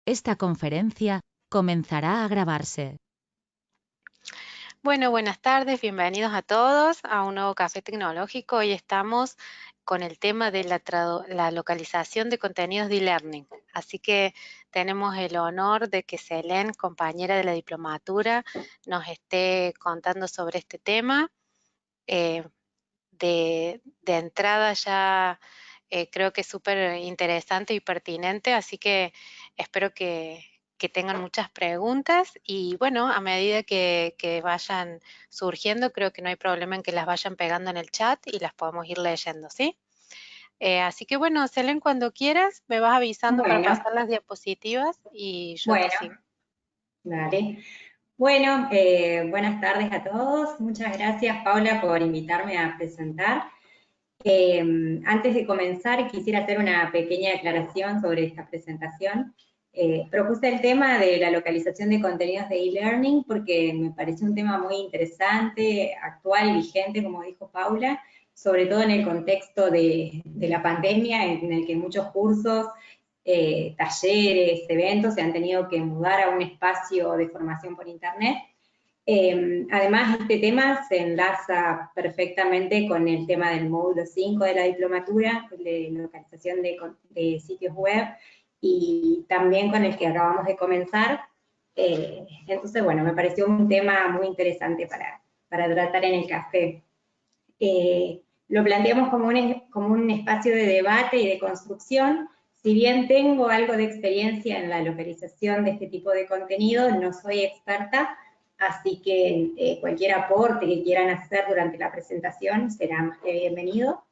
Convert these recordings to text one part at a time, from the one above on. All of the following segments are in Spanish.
Esta conferencia comenzará a grabarse. Bueno, buenas tardes, bienvenidos a todos a un nuevo Café Tecnológico. Hoy estamos con el tema de la localización de contenidos de e-learning. Así que tenemos el honor de que Selén, compañera de la diplomatura, nos esté contando sobre este tema. Eh, de entrada ya creo que es súper interesante y pertinente, así que espero que tengan muchas preguntas y bueno, a medida que vayan surgiendo, creo que no hay problema en que las vayan pegando en el chat y las podemos ir leyendo, ¿sí? Así que bueno, Selene, cuando quieras, me vas avisando para Bueno, pasar las diapositivas y yo te bueno, sigo. dale. Bueno, buenas tardes a todos. Muchas gracias, Paula, por invitarme a presentar. Antes de comenzar, quisiera hacer una pequeña aclaración sobre esta presentación. Propuse el tema de la localización de contenidos de e-learning porque me pareció un tema muy interesante, actual, vigente, como dijo Paula, sobre todo en el contexto de la pandemia, en el que muchos cursos, talleres, eventos se han tenido que mudar a un espacio de formación por internet. Además, este tema se enlaza perfectamente con el tema del módulo 5 de la diplomatura, de localización de sitios web, y también con el que acabamos de comenzar. Entonces, bueno, me pareció un tema muy interesante para tratar en el café. Lo planteamos como un espacio de debate y de construcción. Si bien tengo algo de experiencia en la localización de este tipo de contenido, no soy experta, así que cualquier aporte que quieran hacer durante la presentación será más que bienvenido.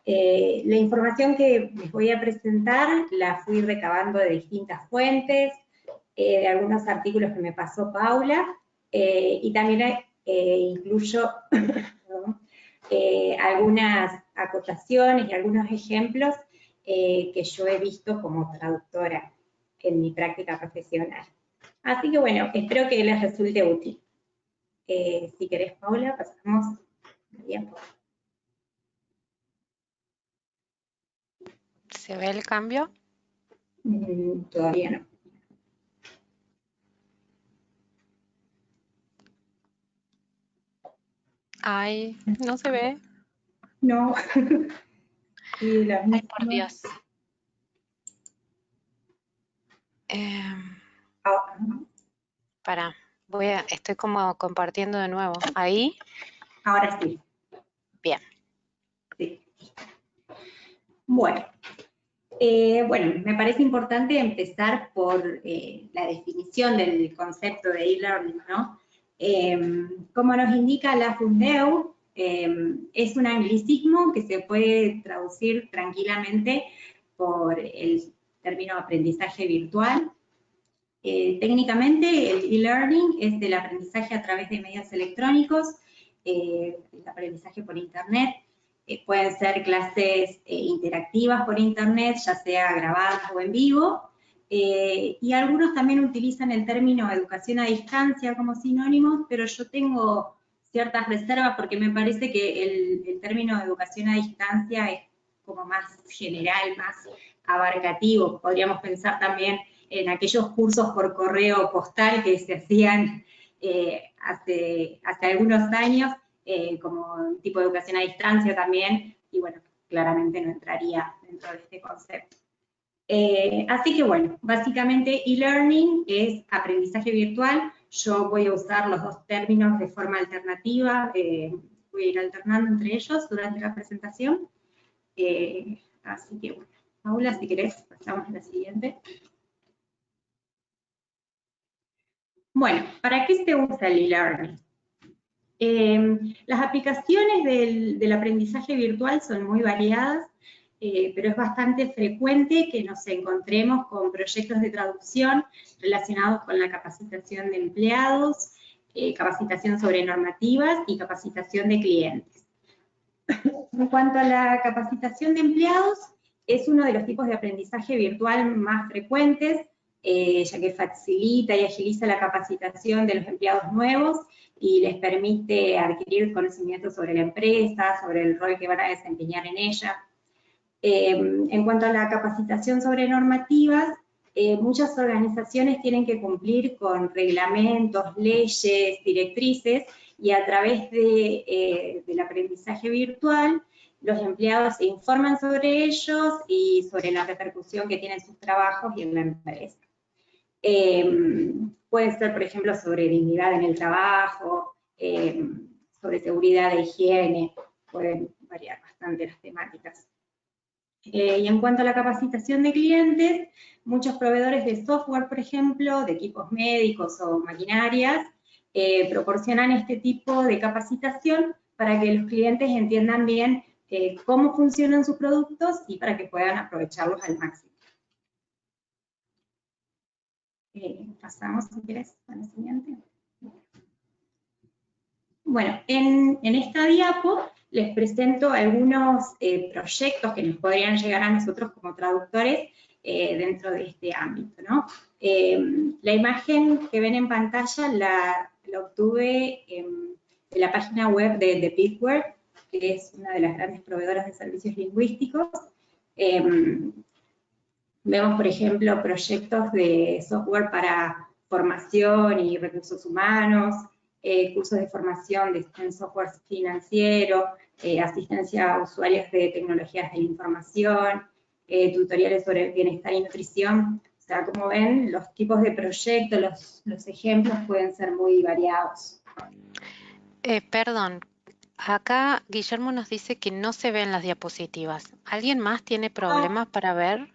La información que les voy a presentar la fui recabando de distintas fuentes, de algunos artículos que me pasó Paula, y también incluyo algunas acotaciones y algunos ejemplos que yo he visto como traductora en mi práctica profesional. Así que bueno, espero que les resulte útil. Si querés, Paula, pasamos al tiempo. ¿Se ve el cambio? Todavía no. Ay, no se ve. No. Sí, la Ay, por misma. Dios. Para, estoy como compartiendo de nuevo. ¿Ahí? Ahora sí. Bien. Sí. Bueno. Bueno, me parece importante empezar por la definición del concepto de e-learning, ¿no? Como nos indica la Fundeu, es un anglicismo que se puede traducir tranquilamente por el término aprendizaje virtual. Técnicamente, el e-learning es el aprendizaje a través de medios electrónicos, el aprendizaje por internet. Pueden ser clases interactivas por internet, ya sea grabadas o en vivo, y algunos también utilizan el término educación a distancia como sinónimo, pero yo tengo ciertas reservas porque me parece que el término educación a distancia es como más general, más abarcativo. Podríamos pensar también en aquellos cursos por correo postal que se hacían hace algunos años, como tipo de educación a distancia también, y bueno, claramente no entraría dentro de este concepto. Así que bueno, básicamente e-learning es aprendizaje virtual. Yo voy a usar los dos términos de forma alternativa, voy a ir alternando entre ellos durante la presentación. Así que bueno, Paula, si querés, pasamos a la siguiente. Bueno, ¿para qué se usa el e-learning? Las aplicaciones del aprendizaje virtual son muy variadas, pero es bastante frecuente que nos encontremos con proyectos de traducción relacionados con la capacitación de empleados, capacitación sobre normativas y capacitación de clientes. En cuanto a la capacitación de empleados, es uno de los tipos de aprendizaje virtual más frecuentes, ya que facilita y agiliza la capacitación de los empleados nuevos y les permite adquirir conocimientos sobre la empresa, sobre el rol que van a desempeñar en ella. En cuanto a la capacitación sobre normativas, muchas organizaciones tienen que cumplir con reglamentos, leyes, directrices, y a través del aprendizaje virtual, los empleados se informan sobre ellos y sobre la repercusión que tienen sus trabajos y en la empresa. Puede ser, por ejemplo, sobre dignidad en el trabajo, sobre seguridad e higiene, pueden variar bastante las temáticas. Y en cuanto a la capacitación de clientes, muchos proveedores de software, por ejemplo, de equipos médicos o maquinarias, proporcionan este tipo de capacitación para que los clientes entiendan bien cómo funcionan sus productos y para que puedan aprovecharlos al máximo. Pasamos, si quieres, a la siguiente. Bueno, en esta diapo les presento algunos proyectos que nos podrían llegar a nosotros como traductores dentro de este ámbito, ¿no? La imagen que ven en pantalla la obtuve de la página web de Pickware, que es una de las grandes proveedoras de servicios lingüísticos. Vemos, por ejemplo, proyectos de software para formación y recursos humanos, cursos de formación en software financiero, asistencia a usuarios de tecnologías de la información, tutoriales sobre bienestar y nutrición. O sea, como ven, los tipos de proyectos, los ejemplos pueden ser muy variados. Perdón, acá Guillermo nos dice que no se ven las diapositivas. ¿Alguien más tiene problemas para ver?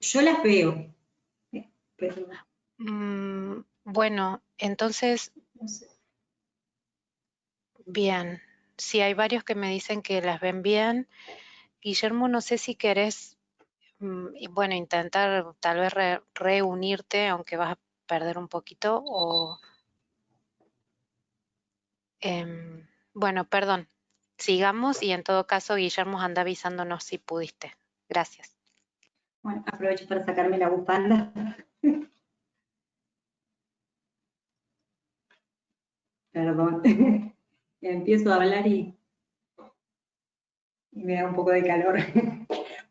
Yo las veo. Pero, bueno, entonces, no sé. bien. Si hay varios que me dicen que las ven bien. Guillermo, no sé si querés, bueno, intentar tal vez reunirte, aunque vas a perder un poquito, o... bueno, perdón. Sigamos y en todo caso, Guillermo, anda avisándonos si pudiste. Gracias. Bueno, aprovecho para sacarme la bufanda. Perdón. Empiezo a hablar y me da un poco de calor.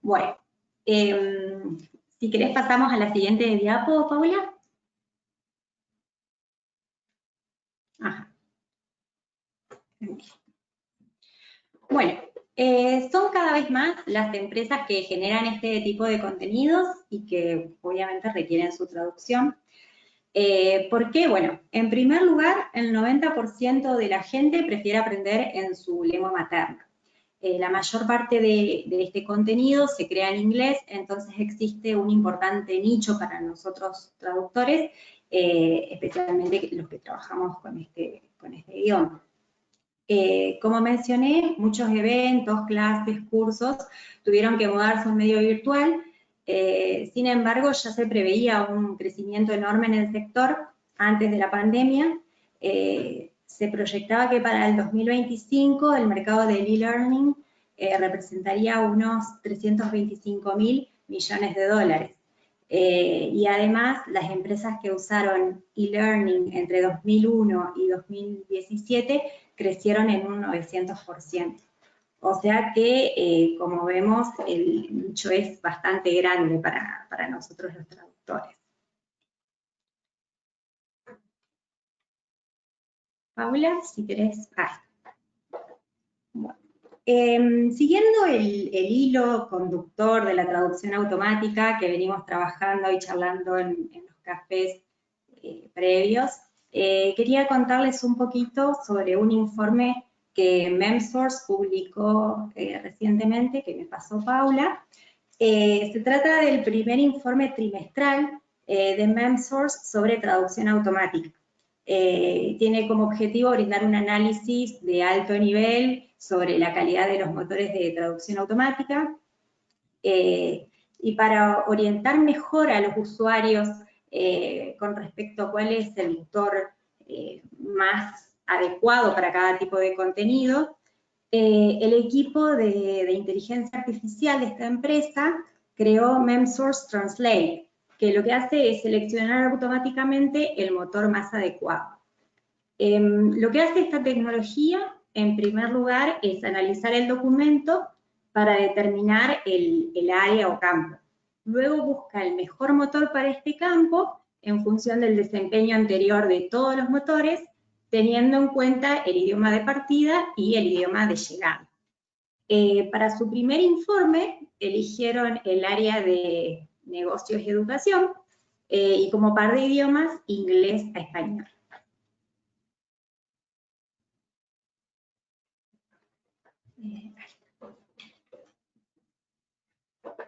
Bueno, si querés pasamos a la siguiente diapo, Paula. Ajá. Bueno, son cada vez más las empresas que generan este tipo de contenidos y que obviamente requieren su traducción. ¿Por qué? Bueno, en primer lugar, el 90% de la gente prefiere aprender en su lengua materna. La mayor parte de este contenido se crea en inglés, entonces existe un importante nicho para nosotros traductores, especialmente los que trabajamos con este idioma. Como mencioné, muchos eventos, clases, cursos tuvieron que mudarse a un medio virtual. Sin embargo, ya se preveía un crecimiento enorme en el sector antes de la pandemia. Se proyectaba que para el 2025 el mercado del e-learning representaría unos 325.000 millones de dólares. Y además, las empresas que usaron e-learning entre 2001 y 2017 crecieron en un 900%. O sea que, como vemos, el nicho es bastante grande para nosotros los traductores. Paula, si querés. Bueno. Siguiendo el hilo conductor de la traducción automática que venimos trabajando y charlando en los cafés previos, quería contarles un poquito sobre un informe que MemSource publicó recientemente, que me pasó Paula. Se trata del primer informe trimestral de MemSource sobre traducción automática. Tiene como objetivo brindar un análisis de alto nivel sobre la calidad de los motores de traducción automática y para orientar mejor a los usuarios con respecto a cuál es el motor más adecuado para cada tipo de contenido, el equipo de inteligencia artificial de esta empresa creó MemSource Translate, que lo que hace es seleccionar automáticamente el motor más adecuado. Lo que hace esta tecnología, en primer lugar, es analizar el documento para determinar el área o campo. luego busca el mejor motor para este campo en función del desempeño anterior de todos los motores, teniendo en cuenta el idioma de partida y el idioma de llegada. Para su primer informe eligieron el área de negocios y educación y como par de idiomas, inglés a español.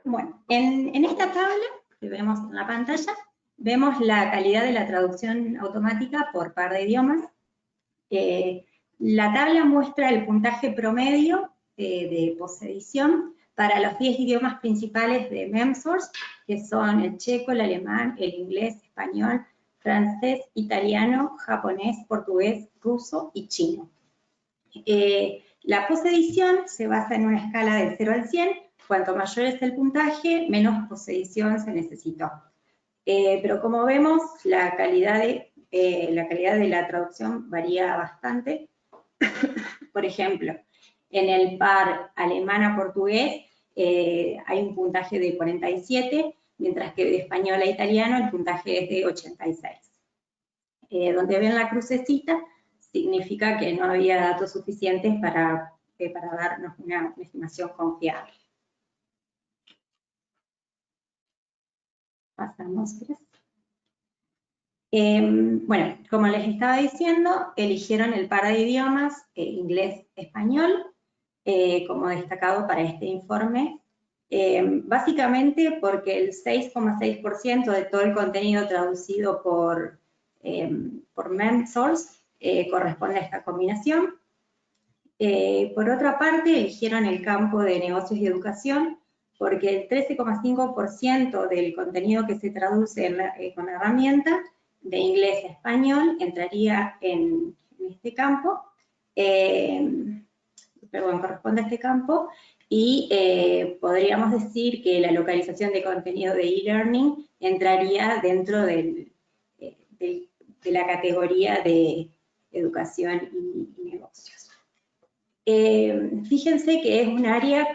Bueno, en esta tabla que vemos en la pantalla, vemos la calidad de la traducción automática por par de idiomas. La tabla muestra el puntaje promedio de posedición para los 10 idiomas principales de MemSource, que son el checo, el alemán, el inglés, español, francés, italiano, japonés, portugués, ruso y chino. La posedición se basa en una escala del 0 al 100, cuanto mayor es el puntaje, menos posedición se necesitó. Pero como vemos, la calidad de la traducción varía bastante. Por ejemplo, en el par alemán a portugués hay un puntaje de 47, mientras que de español a italiano el puntaje es de 86. Donde ven la crucecita, significa que no había datos suficientes para darnos una estimación confiable. Pasamos, gracias. Bueno, como les estaba diciendo, eligieron el par de idiomas inglés-español como destacado para este informe, básicamente porque el 6,6% de todo el contenido traducido por MemSource corresponde a esta combinación. Por otra parte, eligieron el campo de negocios y educación porque el 13,5% del contenido que se traduce con la herramienta de inglés a español entraría en este campo, corresponde a este campo, y podríamos decir que la localización de contenido de e-learning entraría dentro de la categoría de educación y negocios. Fíjense que es un área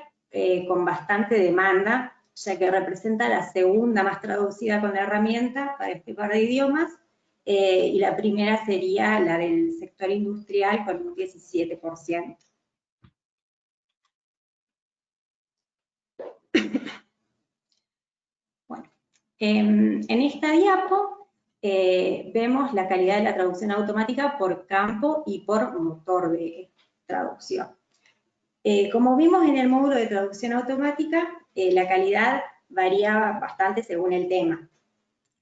con bastante demanda, ya que representa la segunda más traducida con la herramienta para este par de idiomas, y la primera sería la del sector industrial con un 17%. Bueno, en esta diapo vemos la calidad de la traducción automática por campo y por motor de traducción. Como vimos en el módulo de traducción automática, la calidad varía bastante según el tema.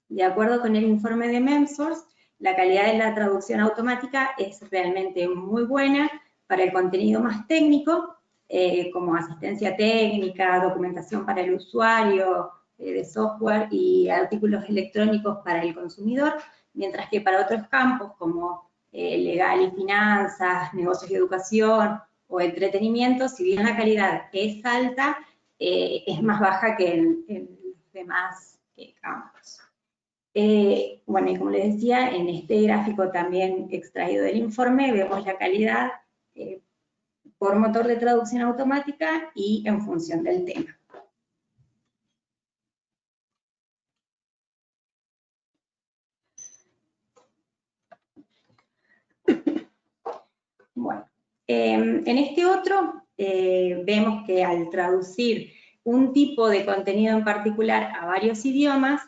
De acuerdo con el informe de MemSource, la calidad de la traducción automática es realmente muy buena para el contenido más técnico, como asistencia técnica, documentación para el usuario de software y artículos electrónicos para el consumidor, mientras que para otros campos como legal y finanzas, negocios y educación o entretenimiento, si bien la calidad es alta, es más baja que en los demás campos. Bueno, y como les decía, en este gráfico también extraído del informe, vemos la calidad por motor de traducción automática y en función del tema. Bueno, en este otro vemos que al traducir un tipo de contenido en particular a varios idiomas,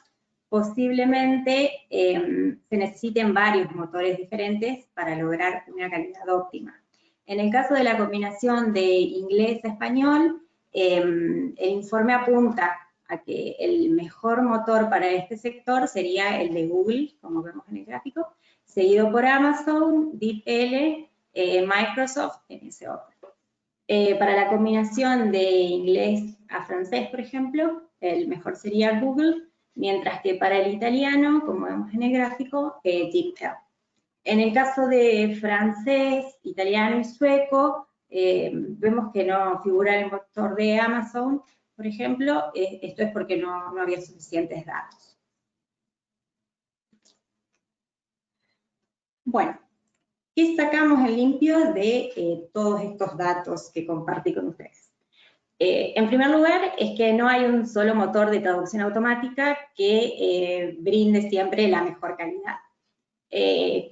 posiblemente se necesiten varios motores diferentes para lograr una calidad óptima. En el caso de la combinación de inglés a español, el informe apunta a que el mejor motor para este sector sería el de Google, como vemos en el gráfico, seguido por Amazon, DeepL, Microsoft, en ese orden. Para la combinación de inglés a francés, por ejemplo, el mejor sería Google, mientras que para el italiano, como vemos en el gráfico, DeepL. En el caso de francés, italiano y sueco, vemos que no figura el motor de Amazon, por ejemplo, esto es porque no había suficientes datos. Bueno, ¿qué sacamos en limpio de todos estos datos que compartí con ustedes? En primer lugar, es que no hay un solo motor de traducción automática que brinde siempre la mejor calidad.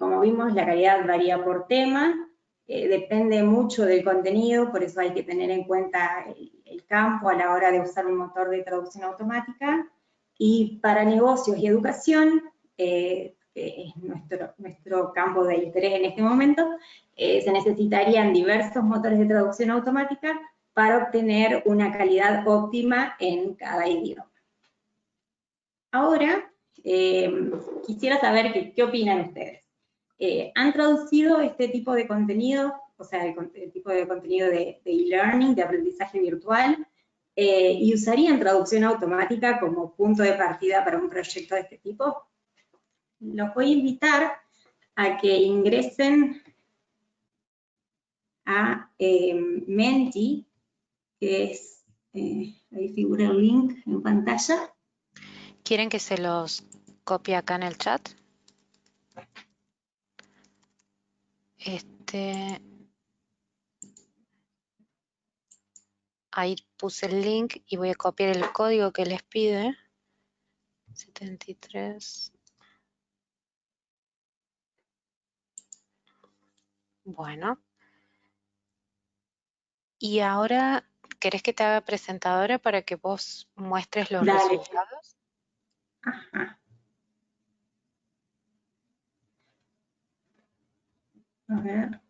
Como vimos, la calidad varía por tema, depende mucho del contenido, por eso hay que tener en cuenta el campo a la hora de usar un motor de traducción automática. Y para negocios y educación, que es nuestro campo de interés en este momento, se necesitarían diversos motores de traducción automática para obtener una calidad óptima en cada idioma. Ahora, quisiera saber qué opinan ustedes. ¿Han traducido este tipo de contenido, o sea, el tipo de contenido de e-learning, de aprendizaje virtual, y usarían traducción automática como punto de partida para un proyecto de este tipo? Los voy a invitar a que ingresen a Menti, que es, ahí figura el link en pantalla. ¿Quieren que se los copie acá en el chat? Ahí puse el link y voy a copiar el código que les pide. 73. Bueno. Y ahora, ¿querés que te haga presentadora para que vos muestres los Dale. resultados? Ajá. A ver.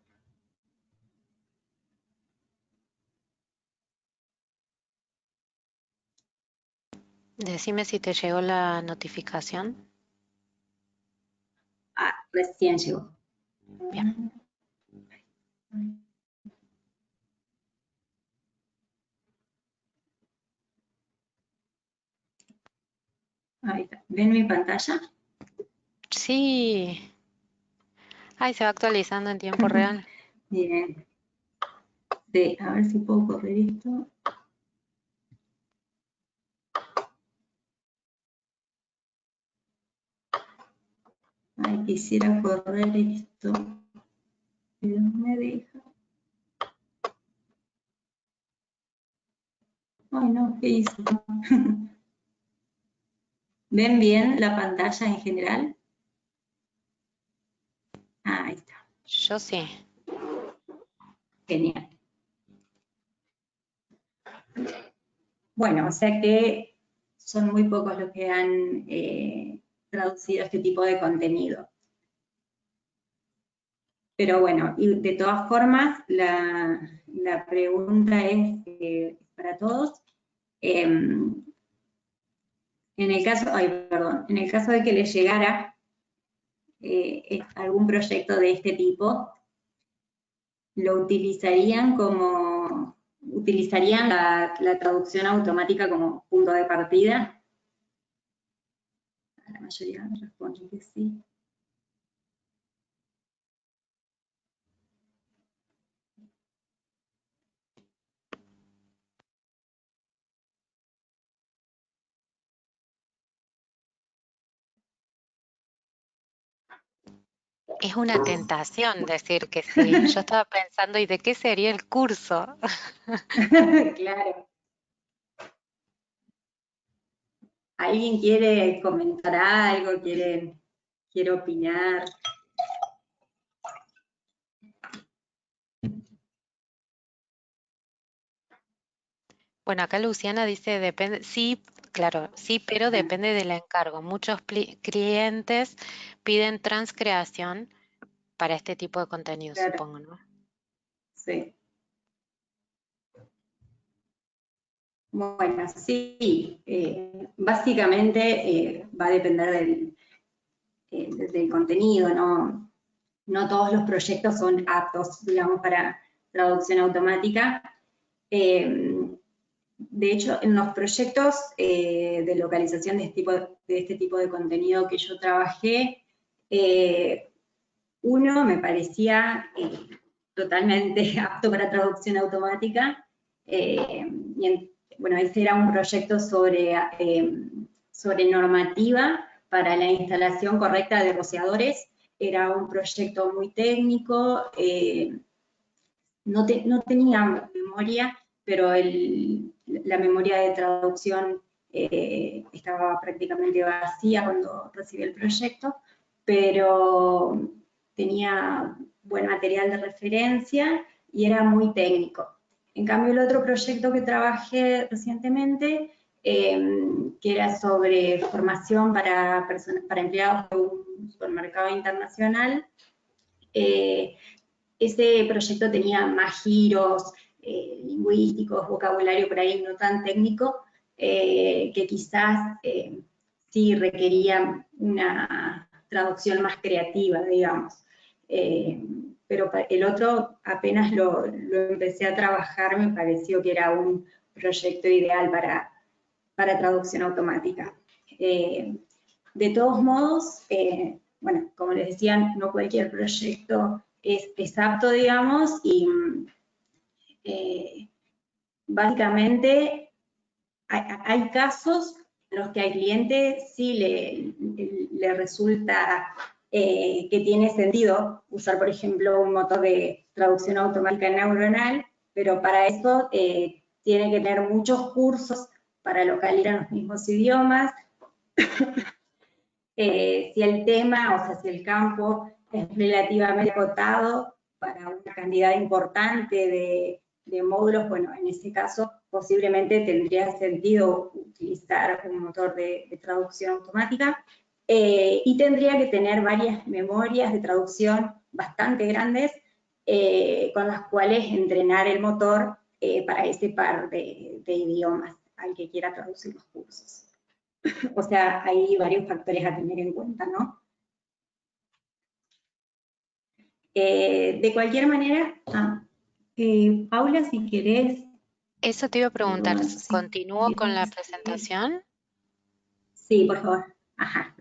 Decime si te llegó la notificación. Ah, recién llegó. Bien. Ahí está. ¿Ven mi pantalla? Sí. Ay, se va actualizando en tiempo real. Bien. Sí, a ver si puedo correr esto. Ay, quisiera correr esto. Pero no me deja. Ay, no, ¿qué hice? ¿Ven bien la pantalla en general? Ah, ahí está. Yo sí. Genial. Bueno, o sea que son muy pocos los que han traducido este tipo de contenido. Pero bueno, y de todas formas, la pregunta es para todos. En el caso, en el caso de que les llegara algún proyecto de este tipo, ¿lo utilizarían utilizarían la traducción automática como punto de partida? La mayoría responde que sí. Es una tentación decir que sí. Yo estaba pensando, ¿y de qué sería el curso? Claro. ¿Alguien quiere comentar algo? ¿Quiere opinar? Bueno, acá Luciana dice, depende, sí, claro, sí, pero depende del encargo. Muchos clientes piden transcreación para este tipo de contenido, Claro, supongo, ¿no? sí. Bueno, sí, básicamente va a depender del contenido, ¿no? No todos los proyectos son aptos, digamos, para traducción automática. De hecho, en los proyectos de localización de este tipo de contenido que yo trabajé, uno me parecía totalmente apto para traducción automática. Bueno, ese era un proyecto sobre normativa para la instalación correcta de rociadores. Era un proyecto muy técnico, no tenía memoria pero la memoria de traducción estaba prácticamente vacía cuando recibí el proyecto, pero tenía buen material de referencia y era muy técnico. En cambio, el otro proyecto que trabajé recientemente, que era sobre formación para empleados de un supermercado internacional, ese proyecto tenía más giros lingüísticos, vocabulario por ahí no tan técnico, que quizás sí requería una traducción más creativa, digamos. Pero el otro, apenas lo empecé a trabajar, me pareció que era un proyecto ideal para traducción automática. De todos modos, bueno, como les decía, no cualquier proyecto es apto, digamos, y básicamente hay casos en los que al cliente sí le resulta que tiene sentido usar, por ejemplo, un motor de traducción automática neuronal, pero para eso tiene que tener muchos cursos para localizar los mismos idiomas. Si el tema, o sea, si el campo es relativamente acotado para una cantidad importante de módulos, bueno, en ese caso posiblemente tendría sentido utilizar un motor de traducción automática y tendría que tener varias memorias de traducción bastante grandes con las cuales entrenar el motor para ese par de idiomas al que quiera traducir los cursos. O sea, hay varios factores a tener en cuenta, ¿no? De cualquier manera, Paula, si querés... Eso te iba a preguntar, sí, ¿continúo con la presentación? Sí, por favor. Ajá.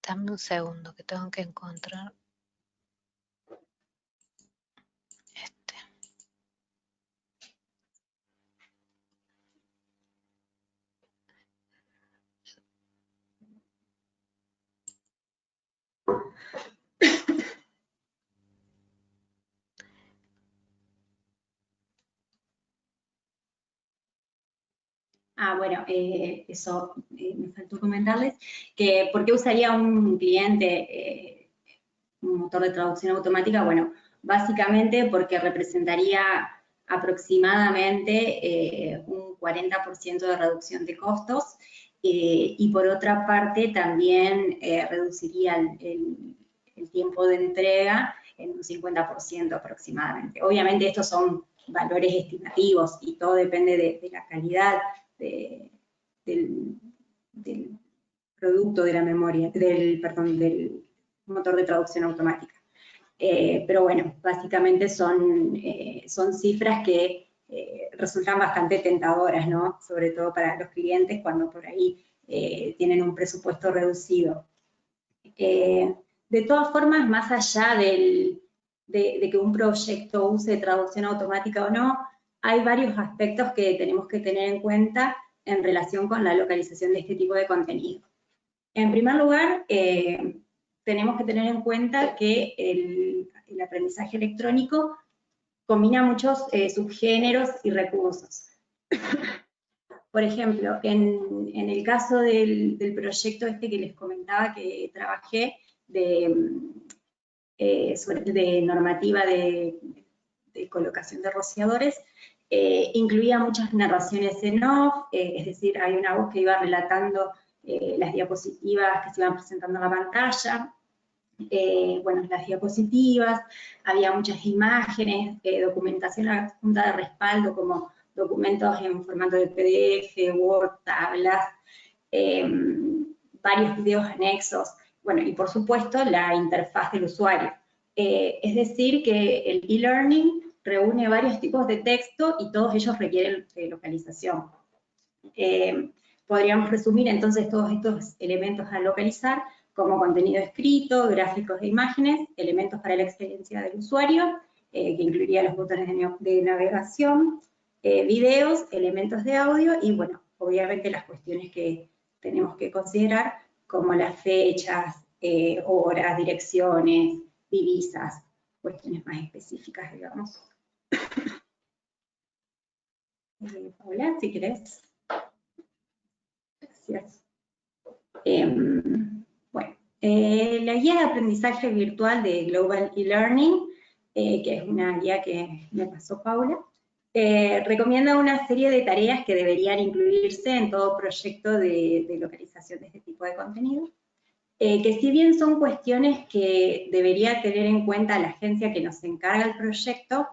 Dame un segundo que tengo que encontrar. Bueno, eso me faltó comentarles, que ¿por qué usaría un cliente un motor de traducción automática? Bueno, básicamente porque representaría aproximadamente un 40% de reducción de costos y por otra parte también reduciría el tiempo de entrega en un 50% aproximadamente. Obviamente estos son valores estimativos y todo depende de la calidad del producto de la memoria, del motor de traducción automática. Pero bueno, básicamente son cifras que resultan bastante tentadoras, ¿no? Sobre todo para los clientes cuando por ahí tienen un presupuesto reducido. De todas formas, más allá de que un proyecto use traducción automática o no, hay varios aspectos que tenemos que tener en cuenta en relación con la localización de este tipo de contenido. En primer lugar, tenemos que tener en cuenta que el aprendizaje electrónico combina muchos subgéneros y recursos. Por ejemplo, en el caso del proyecto este que les comentaba que trabajé de normativa de colocación de rociadores, incluía muchas narraciones en off, es decir, hay una voz que iba relatando las diapositivas que se iban presentando en la pantalla, bueno, las diapositivas, había muchas imágenes, documentación adjunta de respaldo como documentos en formato de PDF, Word, tablas, varios videos anexos, bueno, y por supuesto la interfaz del usuario. Es decir, que el e-learning reúne varios tipos de texto y todos ellos requieren localización. Podríamos resumir entonces todos estos elementos a localizar como contenido escrito, gráficos de imágenes, elementos para la experiencia del usuario, que incluiría los botones de navegación, videos, elementos de audio y, bueno, obviamente las cuestiones que tenemos que considerar como las fechas, horas, direcciones, divisas, cuestiones más específicas, digamos. Paula, si querés. Gracias. Bueno, la guía de aprendizaje virtual de Global eLearning, que es una guía que me pasó Paula, recomienda una serie de tareas que deberían incluirse en todo proyecto de localización de este tipo de contenido, que si bien son cuestiones que debería tener en cuenta la agencia que nos encarga el proyecto,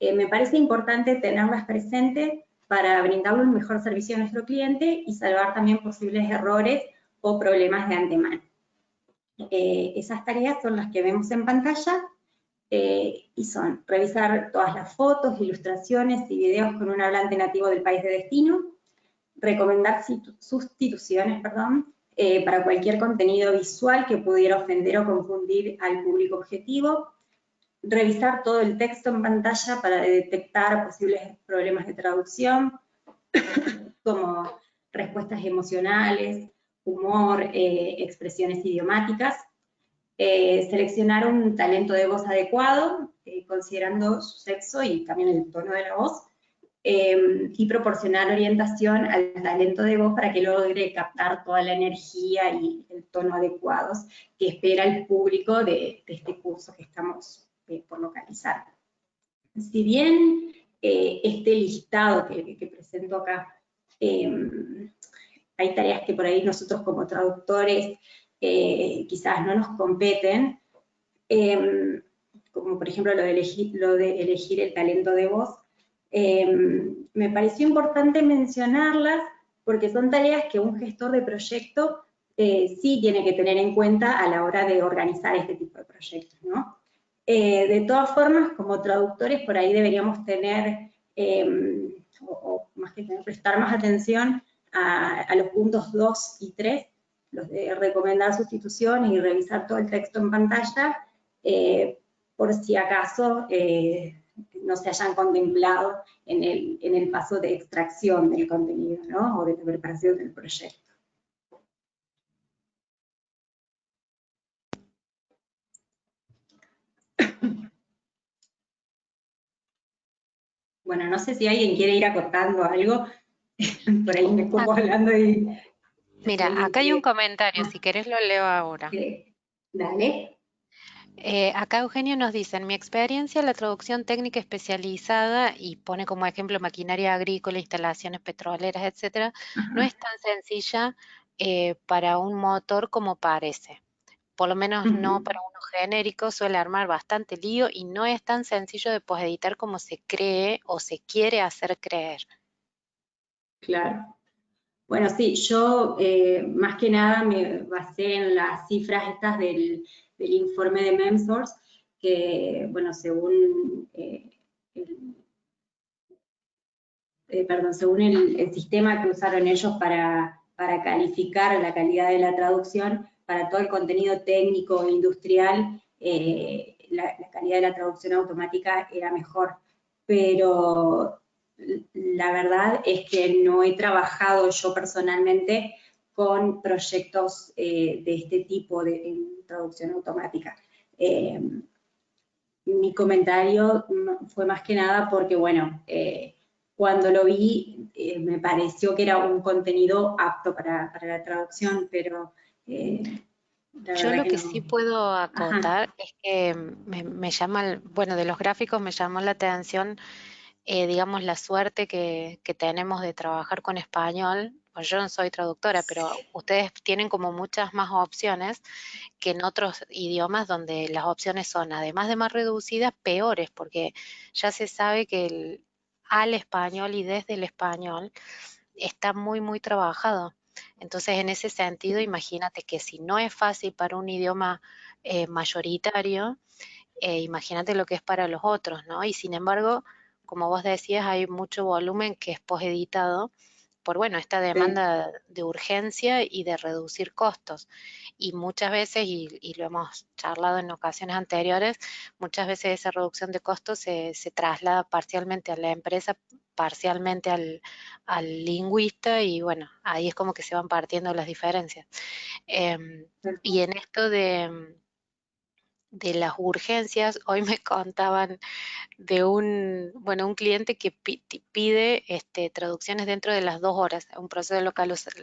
me parece importante tenerlas presentes para brindarle un mejor servicio a nuestro cliente y salvar también posibles errores o problemas de antemano. Esas tareas son las que vemos en pantalla y son revisar todas las fotos, ilustraciones y videos con un hablante nativo del país de destino, recomendar sustituciones, para cualquier contenido visual que pudiera ofender o confundir al público objetivo, revisar todo el texto en pantalla para detectar posibles problemas de traducción, como respuestas emocionales, humor, expresiones idiomáticas, seleccionar un talento de voz adecuado, considerando su sexo y también el tono de la voz, y proporcionar orientación al talento de voz para que logre captar toda la energía y el tono adecuados que espera el público de este curso que estamos por localizar. Si bien este listado que presento acá, hay tareas que por ahí nosotros como traductores quizás no nos competen, como por ejemplo lo de elegir el talento de voz, me pareció importante mencionarlas porque son tareas que un gestor de proyecto sí tiene que tener en cuenta a la hora de organizar este tipo de proyectos, ¿no? De todas formas, como traductores, por ahí deberíamos tener, o más que tener, prestar más atención a los puntos 2 y 3, los de recomendar sustituciones y revisar todo el texto en pantalla, por si acaso no se hayan contemplado en el paso de extracción del contenido, ¿no? O de preparación del proyecto. Bueno, no sé si alguien quiere ir acotando algo, por ahí me pongo hablando y... Mira, acá hay un comentario, si querés lo leo ahora. Dale. Acá Eugenio nos dice, en mi experiencia la traducción técnica especializada, y pone como ejemplo maquinaria agrícola, instalaciones petroleras, etcétera, no es tan sencilla para un motor como parece. Por lo menos no para uno genérico, suele armar bastante lío y no es tan sencillo de editar como se cree o se quiere hacer creer. Claro. Bueno, sí, yo más que nada me basé en las cifras estas del informe de MemSource, que, bueno, según según el sistema que usaron ellos para calificar la calidad de la traducción, para todo el contenido técnico e industrial, la calidad de la traducción automática era mejor. Pero la verdad es que no he trabajado yo personalmente con proyectos de este tipo en traducción automática. Mi comentario fue más que nada porque, bueno, cuando lo vi me pareció que era un contenido apto para la traducción, pero la Yo verdad lo que que no. sí puedo Ajá. acotar es que me llama, bueno, de los gráficos me llamó la atención, digamos, la suerte que tenemos de trabajar con español. Pues yo no soy traductora, pero ustedes tienen como muchas más opciones que en otros idiomas donde las opciones son, además de más reducidas, peores, porque ya se sabe que al español y desde el español está muy, muy trabajado. Entonces, en ese sentido, imagínate que si no es fácil para un idioma mayoritario, imagínate lo que es para los otros, ¿no? Y sin embargo, como vos decías, hay mucho volumen que es poseditado por, bueno, esta Sí. demanda de urgencia y de reducir costos. Y muchas veces, y lo hemos charlado en ocasiones anteriores, muchas veces esa reducción de costos se traslada parcialmente a la empresa, parcialmente al lingüista, y bueno, ahí es como que se van partiendo las diferencias. Y en esto de las urgencias. Hoy me contaban de un cliente que pide traducciones dentro de las 2 horas, un proceso de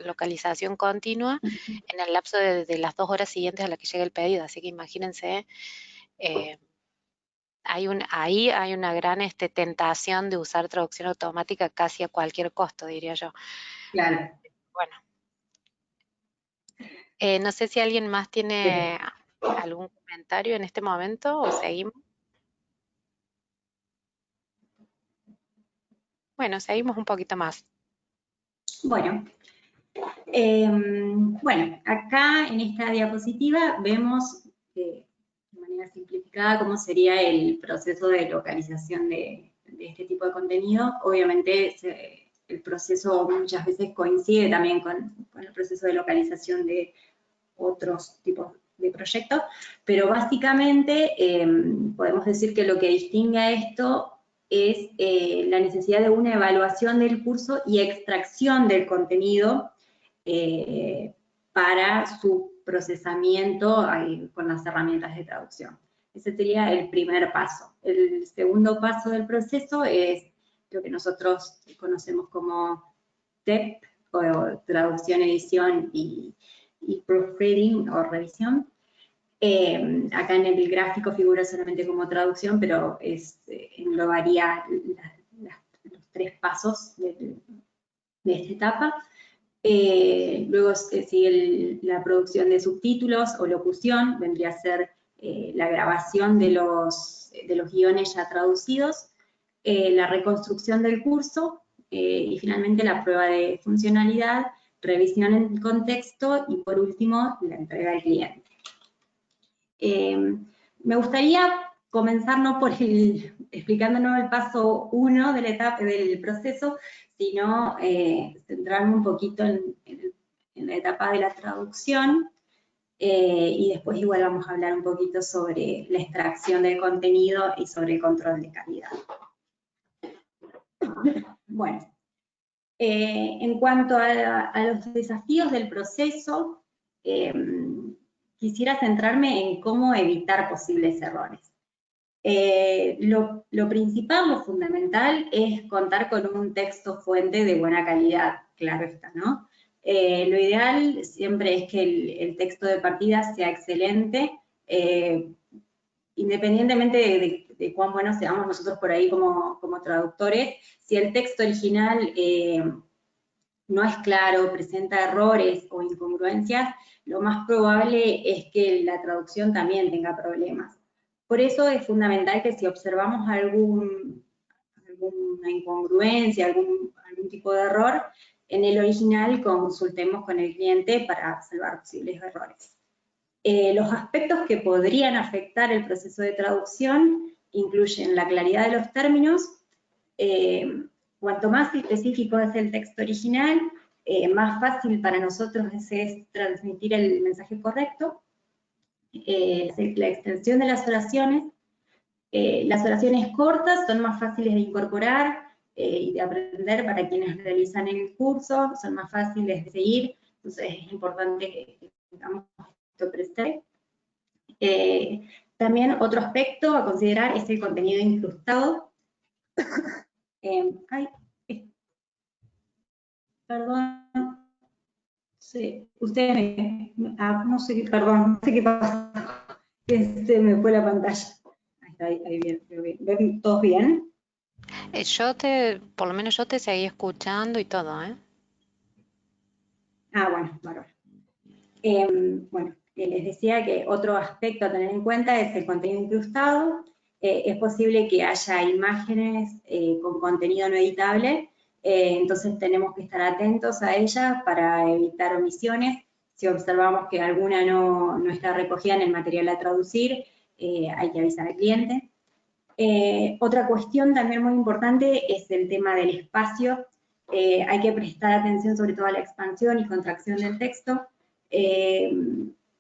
localización continua en el lapso de las 2 horas siguientes a la que llega el pedido. Así que imagínense, eh, ahí hay una gran tentación de usar traducción automática casi a cualquier costo, diría yo. Claro. Bueno, no sé si alguien más tiene algún comentario en este momento o seguimos. Bueno, seguimos un poquito más. Bueno, bueno, acá en esta diapositiva vemos de manera simplificada cómo sería el proceso de localización de este tipo de contenido. Obviamente el proceso muchas veces coincide también con el proceso de localización de otros tipos de proyectos, pero básicamente podemos decir que lo que distingue a esto es la necesidad de una evaluación del curso y extracción del contenido para su procesamiento con las herramientas de traducción. Ese sería el primer paso. El segundo paso del proceso es lo que nosotros conocemos como TEP, o traducción, edición y proofreading o revisión. Acá en el gráfico figura solamente como traducción, pero englobaría los 3 pasos de esta etapa. Luego sigue la producción de subtítulos o locución, vendría a ser la grabación de los guiones ya traducidos, la reconstrucción del curso y finalmente la prueba de funcionalidad, revisión en contexto y por último la entrega al cliente. Me gustaría comenzar no por explicándonos el paso 1 de la etapa del proceso, sino centrarme un poquito en la etapa de la traducción y después igual vamos a hablar un poquito sobre la extracción del contenido y sobre el control de calidad. Bueno, en cuanto a los desafíos del proceso, quisiera centrarme en cómo evitar posibles errores. Lo principal, lo fundamental, es contar con un texto fuente de buena calidad, claro está, ¿no? Lo ideal siempre es que el texto de partida sea excelente, independientemente de cuán buenos seamos nosotros por ahí como traductores. Si el texto original no es claro, presenta errores o incongruencias, lo más probable es que la traducción también tenga problemas. Por eso es fundamental que si observamos alguna incongruencia, algún tipo de error, en el original consultemos con el cliente para salvar posibles errores. Los aspectos que podrían afectar el proceso de traducción incluyen la claridad de los términos. Cuanto más específico es el texto original, más fácil para nosotros es transmitir el mensaje correcto. La extensión de las oraciones cortas son más fáciles de incorporar y de aprender para quienes realizan el curso, son más fáciles de seguir, entonces es importante que tengamos esto presente. También otro aspecto a considerar es el contenido incrustado. Perdón. Sí, ustedes no sé, perdón, no sé qué pasa. Me fue la pantalla. Ahí bien, ¿ven todos bien? Por lo menos yo te seguí escuchando y todo, ¿eh? Bueno, bárbaro. Bueno, les decía que otro aspecto a tener en cuenta es el contenido incrustado. Es posible que haya imágenes con contenido no editable, entonces tenemos que estar atentos a ellas para evitar omisiones. Si observamos que alguna no está recogida en el material a traducir, hay que avisar al cliente. Otra cuestión también muy importante es el tema del espacio. Hay que prestar atención sobre todo a la expansión y contracción del texto.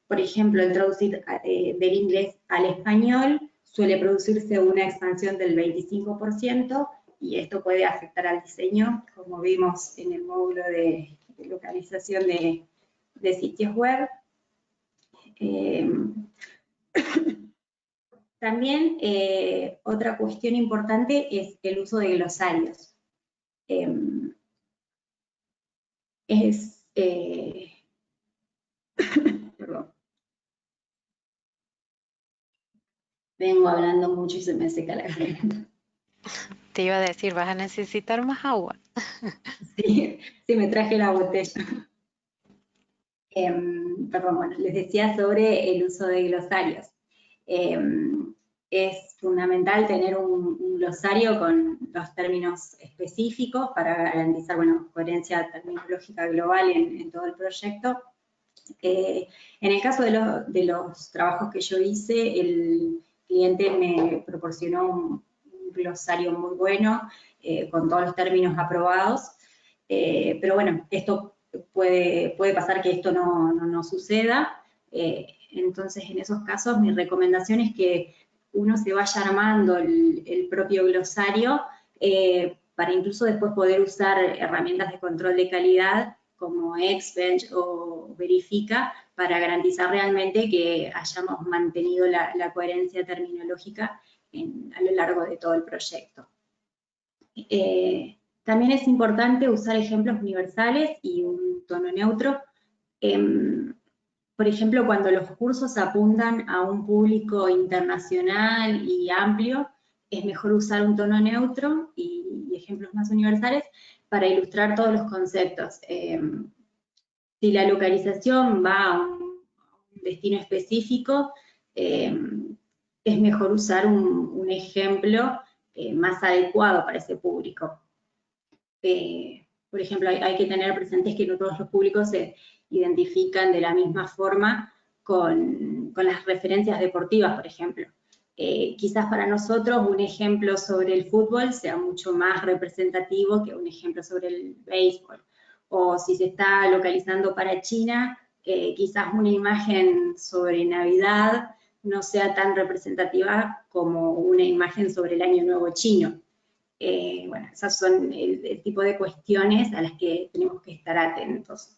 Por ejemplo, el traducir del inglés al español suele producirse una expansión del 25% y esto puede afectar al diseño, como vimos en el módulo de localización de sitios web. También otra cuestión importante es el uso de glosarios. Perdón. Vengo hablando mucho y se me seca la garganta. Te iba a decir, vas a necesitar más agua. Sí, sí, me traje la botella. Perdón, bueno, les decía sobre el uso de glosarios. Es fundamental tener un glosario con los términos específicos para garantizar, bueno, coherencia terminológica global en todo el proyecto. En el caso de los trabajos que yo hice, el cliente me proporcionó un glosario muy bueno, con todos los términos aprobados, pero bueno, esto puede pasar que esto no suceda, entonces en esos casos mi recomendación es que uno se vaya armando el propio glosario, para incluso después poder usar herramientas de control de calidad como Xbench o Verifica para garantizar realmente que hayamos mantenido la coherencia terminológica a lo largo de todo el proyecto. También es importante usar ejemplos universales y un tono neutro. Por ejemplo, cuando los cursos apuntan a un público internacional y amplio, es mejor usar un tono neutro y ejemplos más universales para ilustrar todos los conceptos. Si la localización va a un destino específico, es mejor usar un ejemplo más adecuado para ese público. Por ejemplo, hay que tener presentes que no todos los públicos se identifican de la misma forma con las referencias deportivas, por ejemplo. Quizás para nosotros un ejemplo sobre el fútbol sea mucho más representativo que un ejemplo sobre el béisbol. O si se está localizando para China, quizás una imagen sobre Navidad no sea tan representativa como una imagen sobre el Año Nuevo chino. Bueno, esas son el tipo de cuestiones a las que tenemos que estar atentos.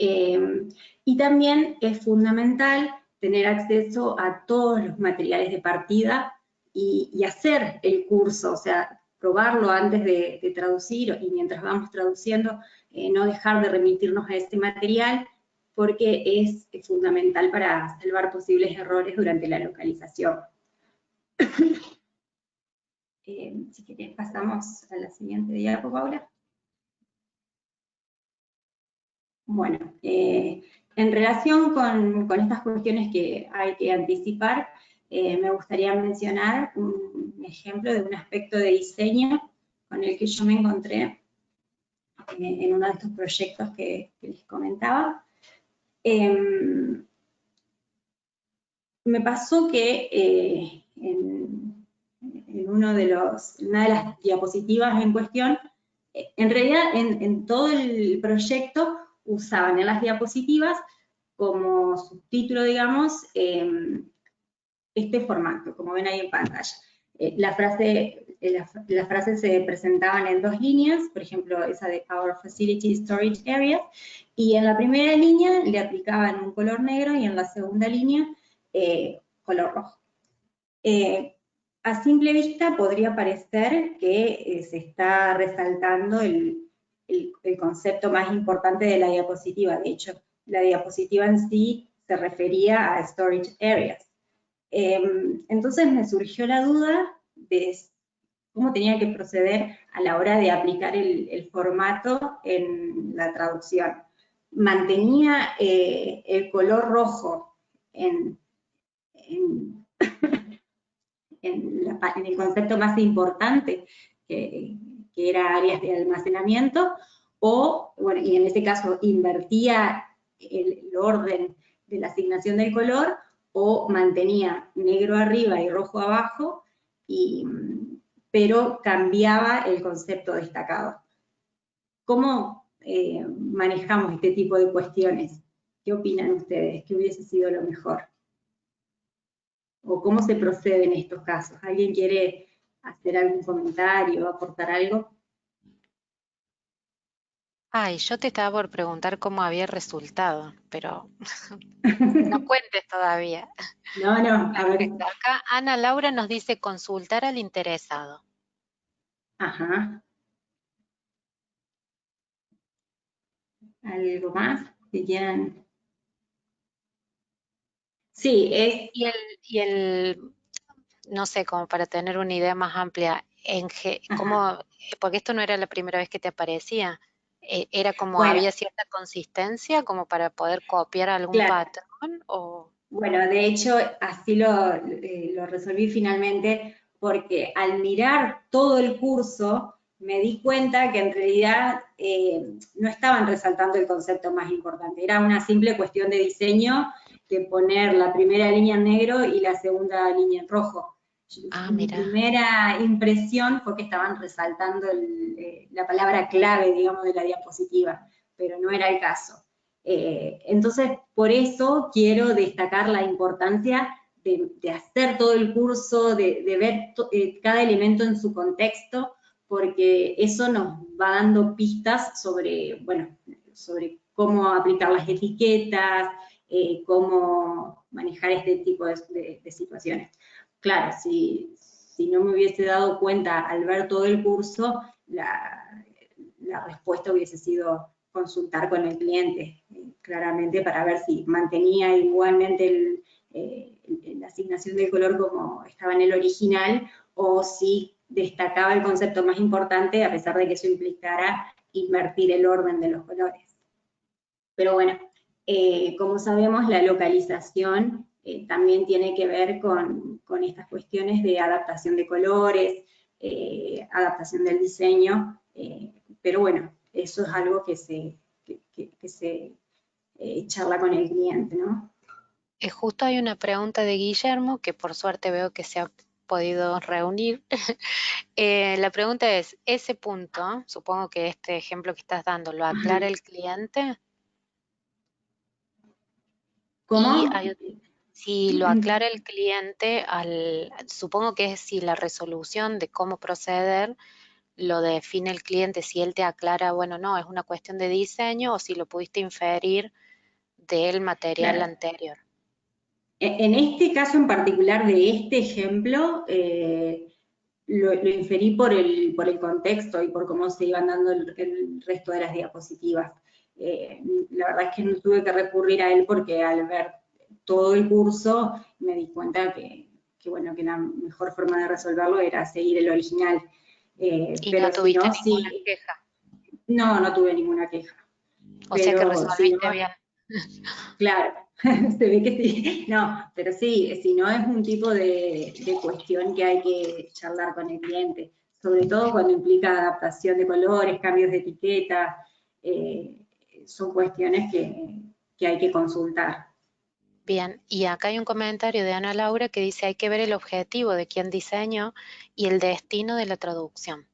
Y también es fundamental tener acceso a todos los materiales de partida y hacer el curso, o sea, probarlo antes de traducir y mientras vamos traduciendo, no dejar de remitirnos a este material porque es fundamental para salvar posibles errores durante la localización. Si querés, pasamos a la siguiente diapo, Paula. Bueno, en relación con estas cuestiones que hay que anticipar, me gustaría mencionar un ejemplo de un aspecto de diseño con el que yo me encontré en uno de estos proyectos que les comentaba. Me pasó que en una de las diapositivas en cuestión, en realidad en todo el proyecto usaban en las diapositivas como subtítulo, digamos, este formato, como ven ahí en pantalla. Las frases se presentaban en dos líneas, por ejemplo, esa de Our Facility Storage Areas, y en la primera línea le aplicaban un color negro y en la segunda línea color rojo. A simple vista podría parecer que se está resaltando el concepto más importante de la diapositiva. De hecho, la diapositiva en sí se refería a storage areas. Entonces me surgió la duda de cómo tenía que proceder a la hora de aplicar el formato en la traducción. Mantenía el color rojo en el concepto más importante, que era áreas de almacenamiento, o, bueno, y en este caso invertía el orden de la asignación del color, o mantenía negro arriba y rojo abajo, pero cambiaba el concepto destacado. ¿Cómo manejamos este tipo de cuestiones? ¿Qué opinan ustedes? ¿Qué hubiese sido lo mejor? ¿O cómo se procede en estos casos? ¿Alguien quiere hacer algún comentario, aportar algo? Ay, yo te estaba por preguntar cómo había resultado, pero no cuentes todavía. No, no, a ver. Perfecto. Acá Ana Laura nos dice consultar al interesado. Ajá. ¿Algo más que quieran? Sí, es. Y el, no sé, como para tener una idea más amplia, Ajá. porque esto no era la primera vez que te aparecía, era como Bueno, había cierta consistencia como para poder copiar algún claro. patrón o... Bueno, de hecho, así lo resolví finalmente, porque al mirar todo el curso me di cuenta que en realidad no estaban resaltando el concepto más importante, era una simple cuestión de diseño de poner la primera línea en negro y la segunda línea en rojo. Ah, Mi mira. primera impresión fue que estaban resaltando la palabra clave, digamos, de la diapositiva, pero no era el caso. Entonces, por eso quiero destacar la importancia de hacer todo el curso, de ver cada elemento en su contexto, porque eso nos va dando pistas sobre, bueno, sobre cómo aplicar las etiquetas, cómo manejar este tipo de situaciones. Claro, si no me hubiese dado cuenta al ver todo el curso, la respuesta hubiese sido consultar con el cliente, claramente, para ver si mantenía igualmente la asignación del color como estaba en el original, o si destacaba el concepto más importante, a pesar de que eso implicara invertir el orden de los colores. Pero bueno, como sabemos, la localización también tiene que ver con estas cuestiones de adaptación de colores, adaptación del diseño, pero bueno, eso es algo que se charla con el cliente, ¿no? Justo hay una pregunta de Guillermo, que por suerte veo que se ha podido reunir. La pregunta es, ¿ese punto, supongo que este ejemplo que estás dando, lo aclara Ajá. el cliente? Y ¿Cómo? si lo aclara el cliente, supongo que es si la resolución de cómo proceder lo define el cliente, si él te aclara, bueno, no, es una cuestión de diseño o si lo pudiste inferir del material Claro. anterior. En este caso en particular de este ejemplo, lo inferí por el contexto y por cómo se iban dando el resto de las diapositivas. La verdad es que no tuve que recurrir a él porque al ver todo el curso me di cuenta bueno, que la mejor forma de resolverlo era seguir el original. Y no Pero si tuviste no, ninguna sí, queja, no tuve ninguna queja. o sea que Pero si no, resolviste bien. claro, se ve que sí. No, pero sí, si no es un tipo de cuestión que hay que charlar con el cliente, sobre todo cuando implica adaptación de colores, cambios de etiqueta, eh, son cuestiones que hay que consultar. Bien, y acá hay un comentario de Ana Laura que dice hay que ver el objetivo de quien diseñó y el destino de la traducción.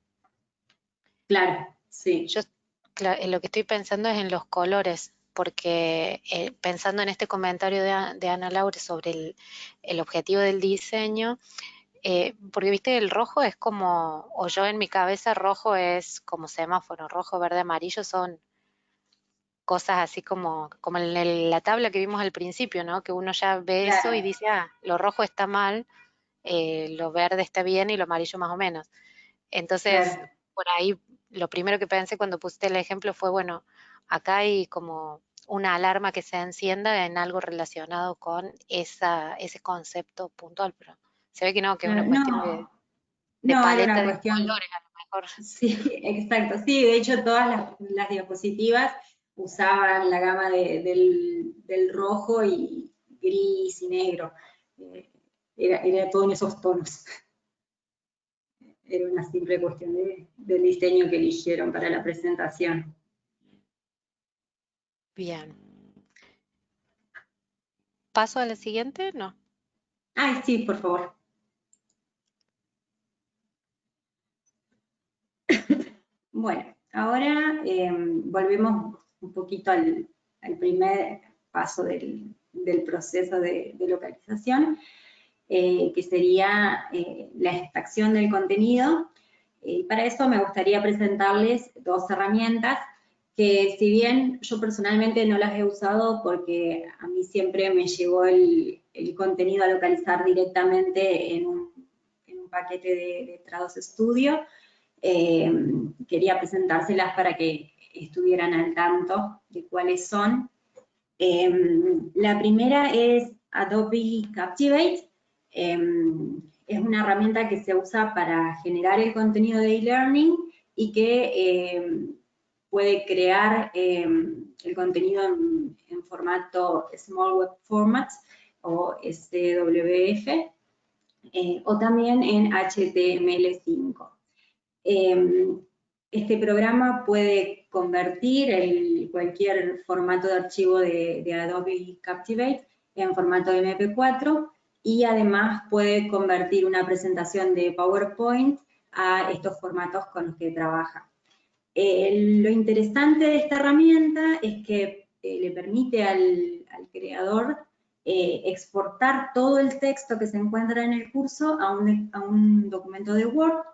Claro, Yo sí. en lo que estoy pensando es en los colores, porque pensando en este comentario de Ana Laura sobre el objetivo del diseño, porque viste, el rojo es como, o yo en mi cabeza rojo es como semáforo, rojo, verde, amarillo son cosas así como en la tabla que vimos al principio, ¿no? Que uno ya ve eso y Claro, dice, ah, lo rojo está mal, lo verde está bien y lo amarillo más o menos. Entonces, claro. por ahí lo primero que pensé cuando pusiste el ejemplo fue, bueno, acá hay como una alarma que se encienda en algo relacionado con ese concepto puntual, pero se ve que no, que es una Claro. cuestión No, de no era paleta una de cuestión. colores a lo mejor. Sí, exacto. Sí, de hecho todas las diapositivas usaban la gama del rojo y gris y negro. Eh, era todo en esos tonos. Era una simple cuestión del diseño que eligieron para la presentación. Bien. ¿Paso a la siguiente? No. Ay, sí, por favor. Bueno, ahora volvemos un poquito al primer paso del proceso de localización, que sería la extracción del contenido. Para eso me gustaría presentarles dos herramientas que si bien yo personalmente no las he usado porque a mí siempre me llegó el contenido a localizar directamente en un paquete de Trados Studio, quería presentárselas para que estuvieran al tanto de cuáles son. La primera es Adobe Captivate. Es una herramienta que se usa para generar el contenido de e-learning y que puede crear el contenido en formato Small Web Format o SWF, o también en HTML5. Este programa puede convertir cualquier formato de archivo de Adobe Captivate en formato MP4 y además puede convertir una presentación de PowerPoint a estos formatos con los que trabaja. Lo interesante de esta herramienta es que le permite al creador exportar todo el texto que se encuentra en el curso a un documento de Word.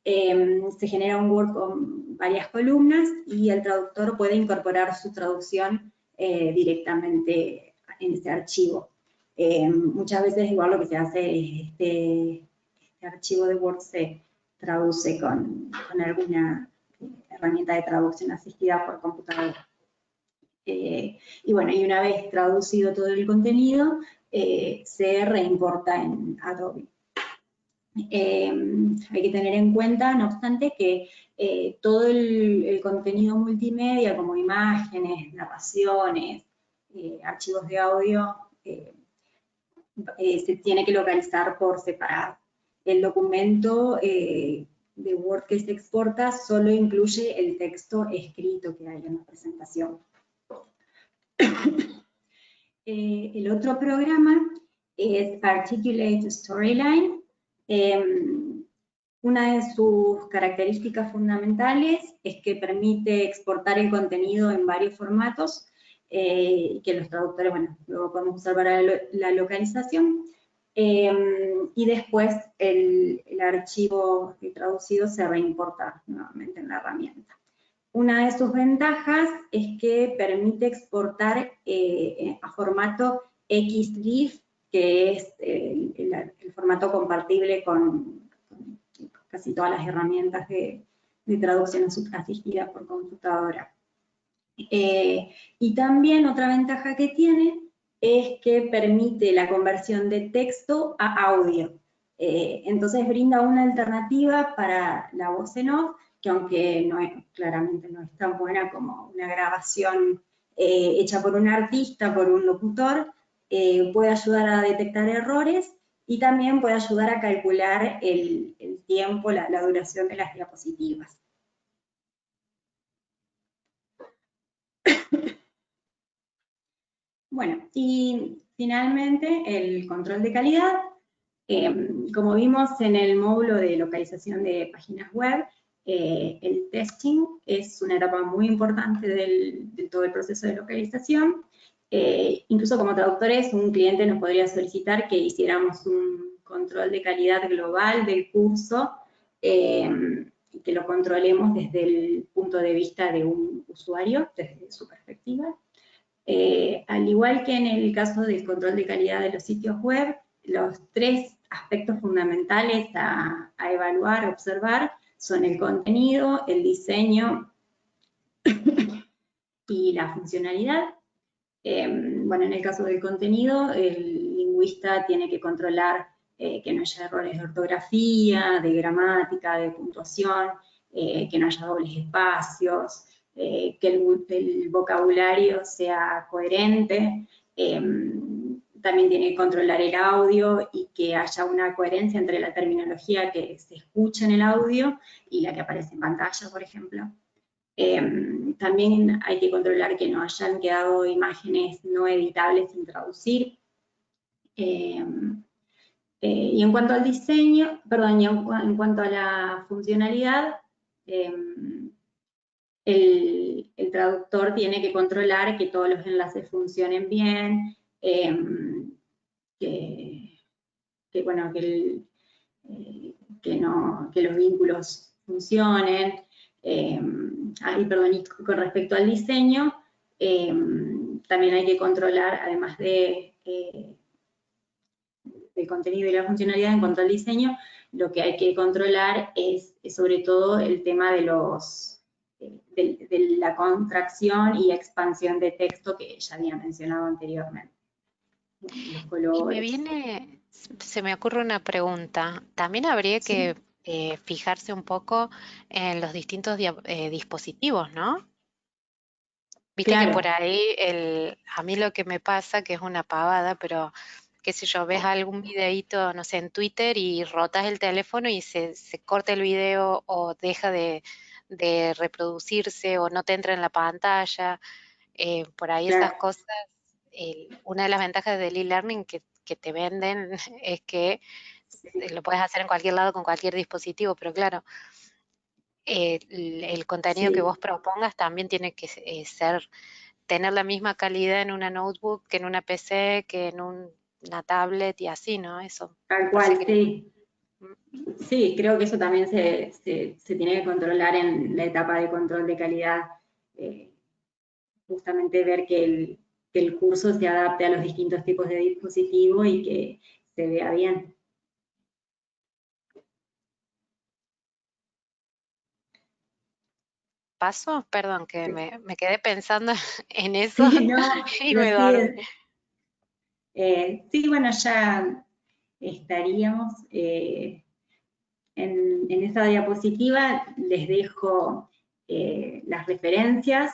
Se genera un Word con varias columnas y el traductor puede incorporar su traducción directamente en ese archivo. Muchas veces igual lo que se hace es este archivo de Word se traduce con alguna herramienta de traducción asistida por computadora. Y bueno, y una vez traducido todo el contenido, se reimporta en Adobe. Hay que tener en cuenta, no obstante, que todo el contenido multimedia, como imágenes, narraciones, archivos de audio, se tiene que localizar por separado. El documento de Word que se exporta solo incluye el texto escrito que hay en la presentación. El otro programa es Articulate Storyline. Una de sus características fundamentales es que permite exportar el contenido en varios formatos y que los traductores, bueno, luego podemos usar para la localización. Y después el archivo traducido se reimporta nuevamente en la herramienta. Una de sus ventajas es que permite exportar a formato XLIF, que es el formato compatible con casi todas las herramientas de traducción asistida por computadora. Y también otra ventaja que tiene es que permite la conversión de texto a audio. Entonces brinda una alternativa para la voz en off, que aunque claramente no es tan buena como una grabación hecha por un artista, por un locutor, puede ayudar a detectar errores y también puede ayudar a calcular el tiempo, la duración de las diapositivas. Bueno, y finalmente el control de calidad. Como vimos en el módulo de localización de páginas web, el testing es una etapa muy importante de todo el proceso de localización. Incluso como traductores, un cliente nos podría solicitar que hiciéramos un control de calidad global del curso y que lo controlemos desde el punto de vista de un usuario, desde su perspectiva. Al igual que en el caso del control de calidad de los sitios web, los tres aspectos fundamentales a evaluar, a observar, son el contenido, el diseño y la funcionalidad. Bueno, en el caso del contenido, el lingüista tiene que controlar que no haya errores de ortografía, de gramática, de puntuación, que no haya dobles espacios, que el vocabulario sea coherente. También tiene que controlar el audio y que haya una coherencia entre la terminología que se escucha en el audio y la que aparece en pantalla, por ejemplo. También hay que controlar que no hayan quedado imágenes no editables sin traducir. Y en cuanto al diseño, perdón, y en cuanto a la funcionalidad, el traductor tiene que controlar que todos los enlaces funcionen bien, bueno, que los vínculos funcionen, y con respecto al diseño, también hay que controlar, además del contenido y la funcionalidad en cuanto al diseño, lo que hay que controlar es sobre todo el tema de la contracción y expansión de texto que ya había mencionado anteriormente. Los colores. Se me ocurre una pregunta. También habría Sí. que fijarse un poco en los distintos dispositivos, ¿no? Viste que Claro. por ahí a mí lo que me pasa, que es una pavada, pero qué sé yo, ves algún videíto, no sé, en Twitter y rotas el teléfono y se corta el video o deja de reproducirse o no te entra en la pantalla. Por ahí esas Claro. cosas, una de las ventajas del e-learning que te venden es que Sí. lo puedes hacer en cualquier lado con cualquier dispositivo, pero claro, el contenido que Sí. vos propongas también tiene que tener la misma calidad en una notebook que en una PC, que en una tablet y así, ¿no? Eso. Tal Parece cual, que sí. Sí, creo que eso también se tiene que controlar en la etapa de control de calidad. Justamente ver que el curso se adapte a los distintos tipos de dispositivo y que se vea bien. ¿Paso? Perdón, que me quedé pensando en eso Sí, no, y pero me dormí. sí, sí, bueno, ya estaríamos. En esa diapositiva les dejo las referencias,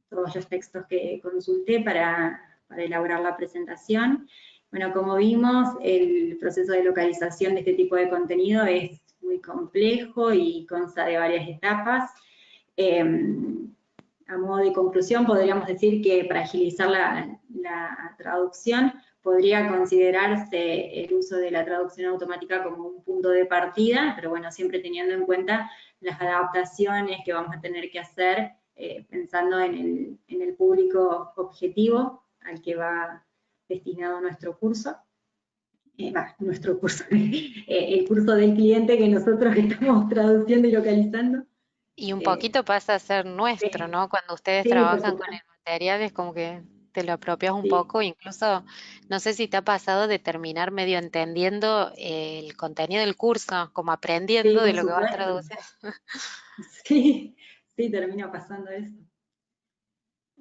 todos los textos que consulté para elaborar la presentación. Bueno, como vimos, el proceso de localización de este tipo de contenido es muy complejo y consta de varias etapas. A modo de conclusión, podríamos decir que para agilizar la traducción, podría considerarse el uso de la traducción automática como un punto de partida, pero bueno, siempre teniendo en cuenta las adaptaciones que vamos a tener que hacer pensando en el público objetivo al que va destinado nuestro curso. Nuestro curso, el curso del cliente que nosotros estamos traduciendo y localizando. Y un poquito pasa a ser nuestro, Sí, ¿no? Cuando ustedes sí, por trabajan con el supuesto. material es como que te lo apropias un Sí, poco, incluso no sé si te ha pasado de terminar medio entendiendo el contenido del curso, como sí, aprendiendo de por lo que vas supuesto. traduciendo. Sí, sí, termina pasando eso.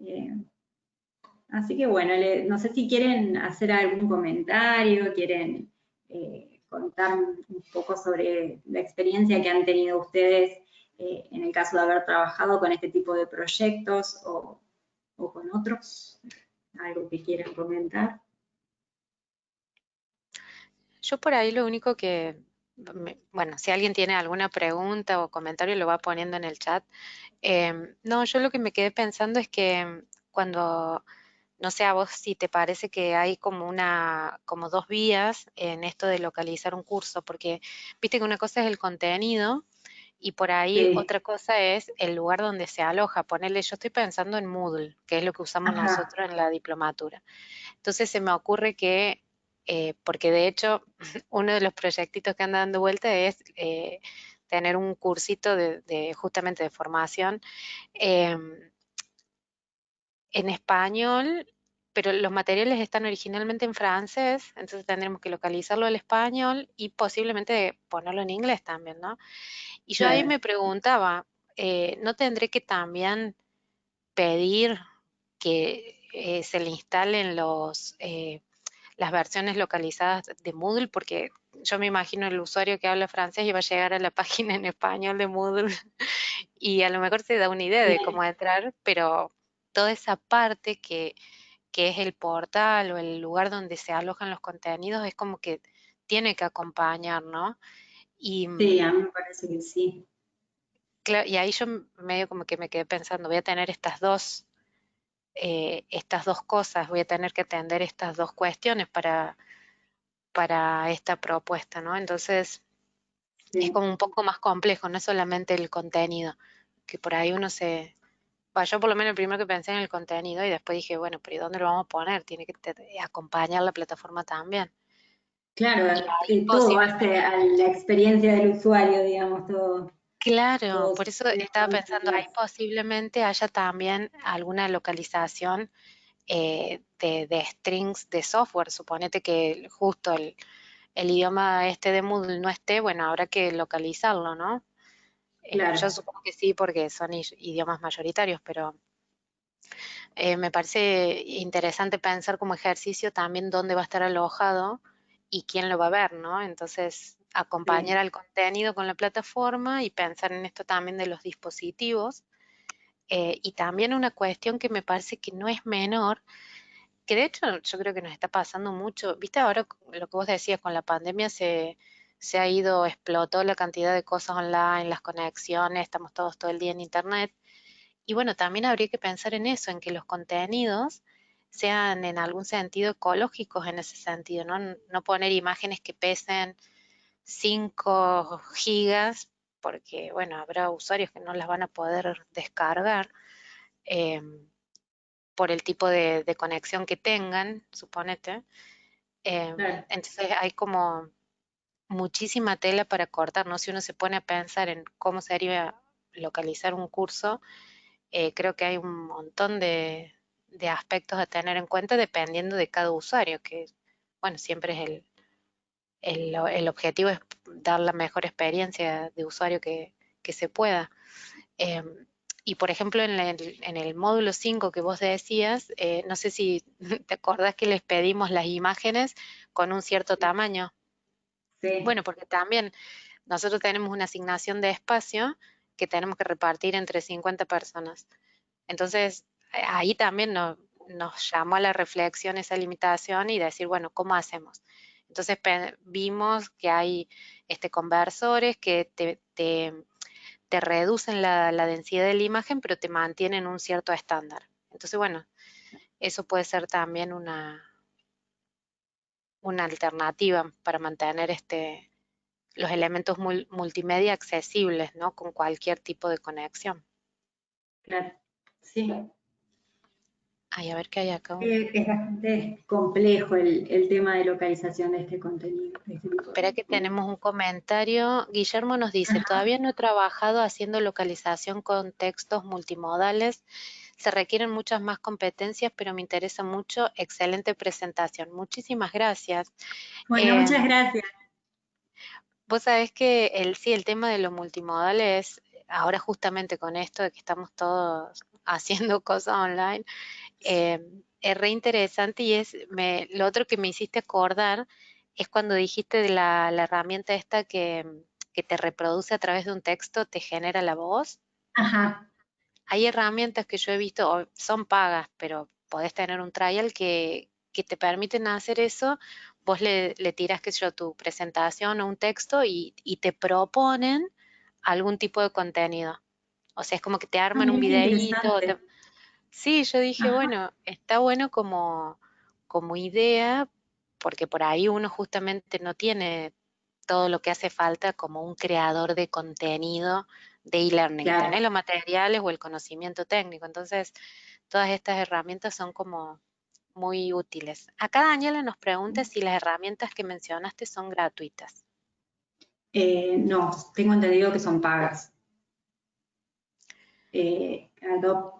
Eh, Así que bueno, no sé si quieren hacer algún comentario, quieren contar un poco sobre la experiencia que han tenido ustedes en el caso de haber trabajado con este tipo de proyectos o con otros, algo que quieran comentar. Yo por ahí lo único que, bueno, si alguien tiene alguna pregunta o comentario lo va poniendo en el chat. No, yo lo que me quedé pensando es que cuando, no sé a vos si te parece que hay como dos vías en esto de localizar un curso, porque viste que una cosa es el contenido y por ahí Sí, otra cosa es el lugar donde se aloja. Ponerle, yo estoy pensando en Moodle, que es lo que usamos ajá, nosotros en la diplomatura. Entonces se me ocurre que, porque de hecho uno de los proyectitos que anda dando vuelta es tener un cursito justamente de formación em, en español, pero los materiales están originalmente en francés, entonces tendremos que localizarlo al español y posiblemente ponerlo en inglés también, ¿no? Y yo ahí claro. me preguntaba, ¿no tendré que también pedir que se le instalen las versiones localizadas de Moodle? Porque yo me imagino el usuario que habla francés y va a llegar a la página en español de Moodle y a lo mejor se da una idea de cómo entrar, pero toda esa parte que es el portal o el lugar donde se alojan los contenidos es como que tiene que acompañar, ¿no? Y, Sí, a mí me parece que sí. y ahí yo medio como que me quedé pensando, voy a tener estas dos cosas, voy a tener que atender estas dos cuestiones para esta propuesta, ¿no? Entonces es Sí. como un poco más complejo, no es solamente el contenido, que por ahí yo por lo menos el primero que pensé en el contenido y después dije, bueno, pero ¿y dónde lo vamos a poner? Tiene que acompañar la plataforma también. Y Claro, ahí todo posiblemente, base a la experiencia del usuario, digamos, todo. Claro, Todos por eso tienen estaba pensando, ahí contenidos. posiblemente haya también alguna localización de strings de software. Suponete que justo el idioma este de Moodle no esté, bueno, habrá que localizarlo, ¿no? Yo Claro, supongo que sí, porque son idiomas mayoritarios, pero me parece interesante pensar como ejercicio también dónde va a estar alojado y quién lo va a ver, ¿no? Entonces, acompañar sí, al contenido con la plataforma y pensar en esto también de los dispositivos. Y también una cuestión que me parece que no es menor, que de hecho yo creo que nos está pasando mucho. Viste, ahora lo que vos decías, con la pandemia se ha ido, explotó la cantidad de cosas online, las conexiones, estamos todos todo el día en internet. Y bueno, también habría que pensar en eso, en que los contenidos sean en algún sentido ecológicos en ese sentido, ¿no? No poner imágenes que pesen 5 gigas, porque bueno, habrá usuarios que no las van a poder descargar. em, por el tipo de conexión que tengan, suponete. claro. Entonces hay como muchísima tela para cortar, ¿no? Si uno se pone a pensar en cómo sería localizar un curso, creo que hay un montón de aspectos a tener en cuenta dependiendo de cada usuario, que bueno, siempre es el objetivo es dar la mejor experiencia de usuario que se pueda. Em, y por ejemplo, en el módulo 5 que vos decías, no sé si te acordás que les pedimos las imágenes con un cierto tamaño. Sí, Bueno, porque también nosotros tenemos una asignación de espacio que tenemos que repartir entre 50 personas. Entonces, ahí también nos llamó a la reflexión esa limitación y decir, bueno, ¿cómo hacemos? Entonces vimos que hay conversores que te reducen la densidad de la imagen, pero te mantienen un cierto estándar. Entonces, bueno, eso puede ser también una alternativa para mantener los elementos multimedia accesibles, ¿no? Con cualquier tipo de conexión. claro. Sí. Ay, a ver qué hay acá. Es bastante complejo el tema de localización de este contenido, de este tipo de Espera que contenido. tenemos un comentario. Guillermo nos dice, Ajá. todavía no he trabajado haciendo localización con textos multimodales. Se requieren muchas más competencias, pero me interesa mucho. Excelente presentación. Muchísimas gracias. Bueno, muchas Em, gracias. Vos sabés que sí, el tema de lo multimodal es, ahora justamente con esto de que estamos todos haciendo cosas online, es re interesante y lo otro que me hiciste acordar es cuando dijiste de la herramienta esta que te reproduce a través de un texto, te genera la voz. Ajá. Hay herramientas que yo he visto, son pagas, pero podés tener un trial que te permiten hacer eso. Vos le tirás, qué sé yo, tu presentación o un texto y te proponen algún tipo de contenido. O sea, es como que te Ah, arman un mira qué videíto. interesante. Sí, yo dije, Ajá. bueno, está bueno como idea, porque por ahí uno justamente no tiene todo lo que hace falta como un creador de contenido de e-learning. Claro. Tenés los materiales o el conocimiento técnico. Entonces, todas estas herramientas son como muy útiles. Acá Daniela nos pregunta si las herramientas que mencionaste son gratuitas. No, tengo entendido que son pagas.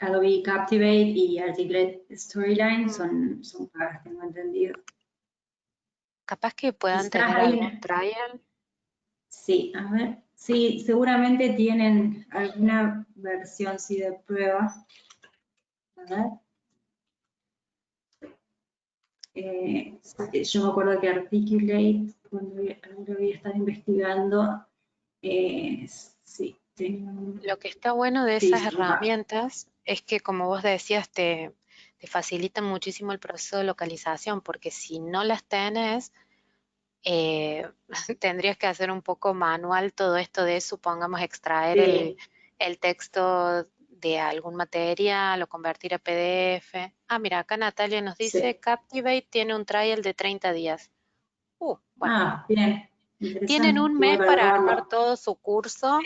Adobe Captivate y Articulate Storyline Mm, son pagas, tengo entendido. Capaz que puedan Quizás tener hay algún una, trial. sí, a ver, sí, seguramente tienen alguna versión sí de prueba. A ver. Yo me acuerdo que Articulate, cuando lo había estado investigando, sí, tenía Lo que está bueno de sí, esas son pagas. herramientas es que, como vos decías, te facilitan muchísimo el proceso de localización, porque si no las tenés, eh, tendrías que hacer un poco manual todo esto de, supongamos, extraer el, Sí, el texto de algún material o convertir a PDF. Ah, mira, acá Natalia nos dice, sí. Captivate tiene un trial de 30 días. Bueno, Ah, bien, tienen interesante, un igual mes para para armar probarlo. todo su curso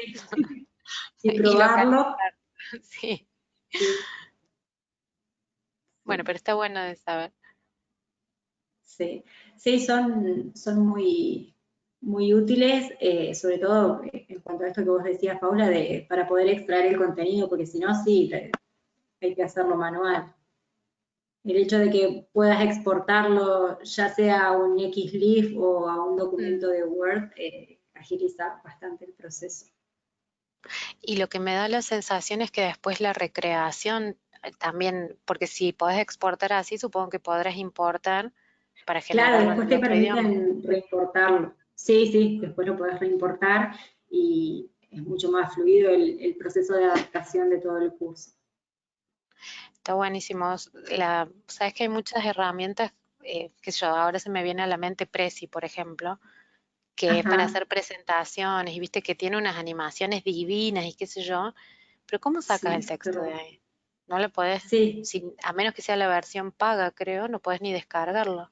Sí. Y y probarlo, localizar. Sí, sí, bueno, sí, pero está bueno de saber. sí. Sí, son muy, muy útiles, sobre todo en cuanto a esto que vos decías, Paula, para poder extraer el contenido, porque si no, sí, hay que hacerlo manual. El hecho de que puedas exportarlo, ya sea a un XLIF o a un documento de Word, agiliza bastante el proceso. Y lo que me da la sensación es que después la recreación también, porque si podés exportar así, supongo que podrás importar para Claro, generarlo en después el te otro idioma. permiten reimportarlo. Sí, sí, después lo podés reimportar y es mucho más fluido el proceso de adaptación de todo el curso. Está buenísimo. Sabes que hay muchas herramientas, que yo, ahora se me viene a la mente Prezi, por ejemplo, que es para Ajá, hacer presentaciones y viste que tiene unas animaciones divinas y qué sé yo, pero ¿cómo sacas el sí, texto de pero ahí? No lo podés, sí, a menos que sea la versión paga, creo, no podés ni descargarlo.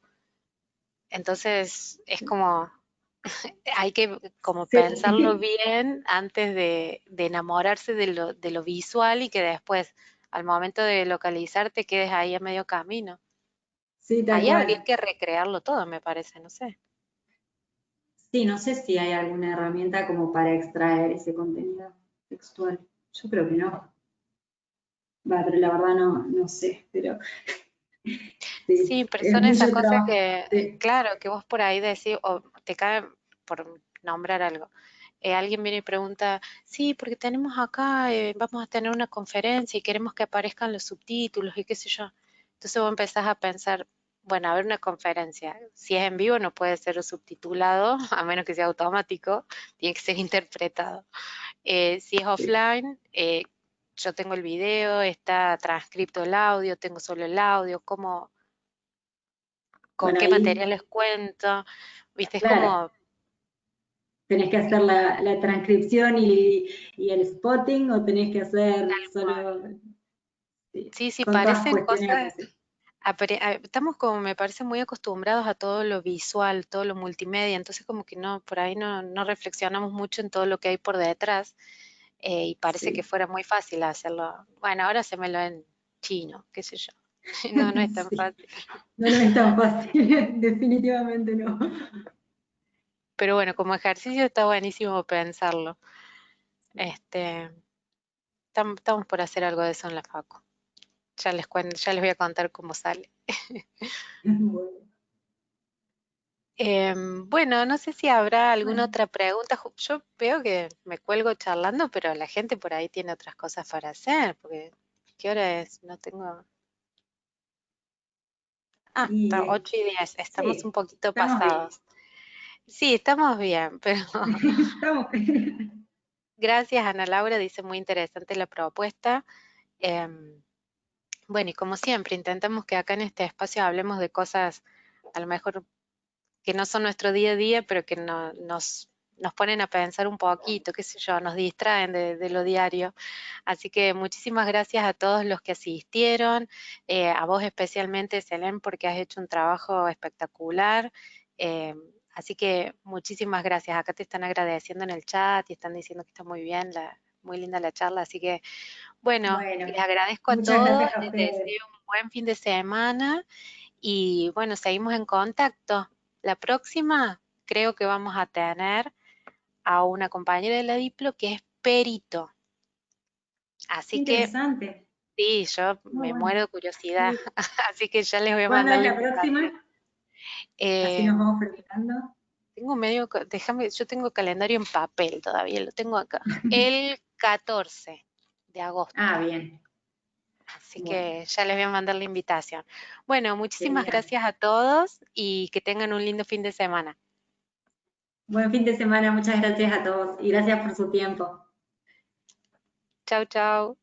Entonces es como, hay que como pensarlo sí, bien antes de enamorarse de lo visual y que después, al momento de localizar, te quedes ahí a medio camino. sí, tal Ahí habría cual. que recrearlo todo, me parece, no sé. Sí, no sé si hay alguna herramienta como para extraer ese contenido textual. Yo creo que no. Va, pero la verdad no sé, pero Sí, sí, pero es son esas mucho cosas trabajo. que, Sí, claro, que vos por ahí decís, o te cae por nombrar algo. Alguien viene y pregunta, sí, porque tenemos acá, vamos a tener una conferencia y queremos que aparezcan los subtítulos y qué sé yo. Entonces vos empezás a pensar, bueno, a ver una conferencia, si es en vivo no puede ser subtitulado, a menos que sea automático, tiene que ser interpretado. Si es sí. offline, yo tengo el video, está transcripto el audio, tengo solo el audio, con Bueno, qué ahí, materiales cuento, viste, es claro, como tenés que hacer la transcripción y el spotting o tenés que hacer tal cual. solo, sí, Sí, sí, con todas parecen cuestiones cosas, así. estamos como me parece muy acostumbrados a todo lo visual, todo lo multimedia, entonces como que no, por ahí no reflexionamos mucho en todo lo que hay por detrás, y parece que Sí, fuera muy fácil hacerlo. Bueno, ahora hacémelo en chino, qué sé yo. No, no es tan sí. fácil. No, no es tan fácil, definitivamente no. Pero bueno, como ejercicio está buenísimo pensarlo. Este, estamos por hacer algo de eso en la facu. Ya les cuento, ya les voy a contar cómo sale. Bueno, Bueno, no sé si habrá alguna bueno. otra pregunta. Yo veo que me cuelgo charlando, pero la gente por ahí tiene otras cosas para hacer, porque ¿qué hora es? No tengo. Ah, Y está 8:10, estamos un sí, poquito estamos bien. pasados. Sí, estamos bien, pero Estamos bien. gracias, Ana Laura, dice muy interesante la propuesta. Em, bueno, y como siempre, intentamos que acá en este espacio hablemos de cosas a lo mejor que no son nuestro día a día, pero que nos ponen a pensar un poquito, qué sé yo, nos distraen de lo diario. Así que muchísimas gracias a todos los que asistieron, a vos especialmente, Selén, porque has hecho un trabajo espectacular. eh, Así que muchísimas gracias. Acá te están agradeciendo en el chat y están diciendo que está muy bien, muy linda la charla. Así que, bueno, Bueno, les agradezco a muchas todos, gracias a les ustedes. deseo un buen fin de semana y bueno, seguimos en contacto. La próxima creo que vamos a tener a una compañera de la Diplo que es perito. Qué Así que interesante. sí, yo Muy me bueno. muero de curiosidad. Sí. Así que ya les voy a ¿Cuándo mandar es la la próxima? invitación. Así Eh, nos vamos preparando. Tengo medio, déjame, yo tengo calendario en papel todavía, lo tengo acá. El 14 de agosto. Ah, bien. Así Bueno, que ya les voy a mandar la invitación. Bueno, muchísimas genial. gracias a todos y que tengan un lindo fin de semana. Buen fin de semana, muchas gracias a todos y gracias por su tiempo. Chau, chau.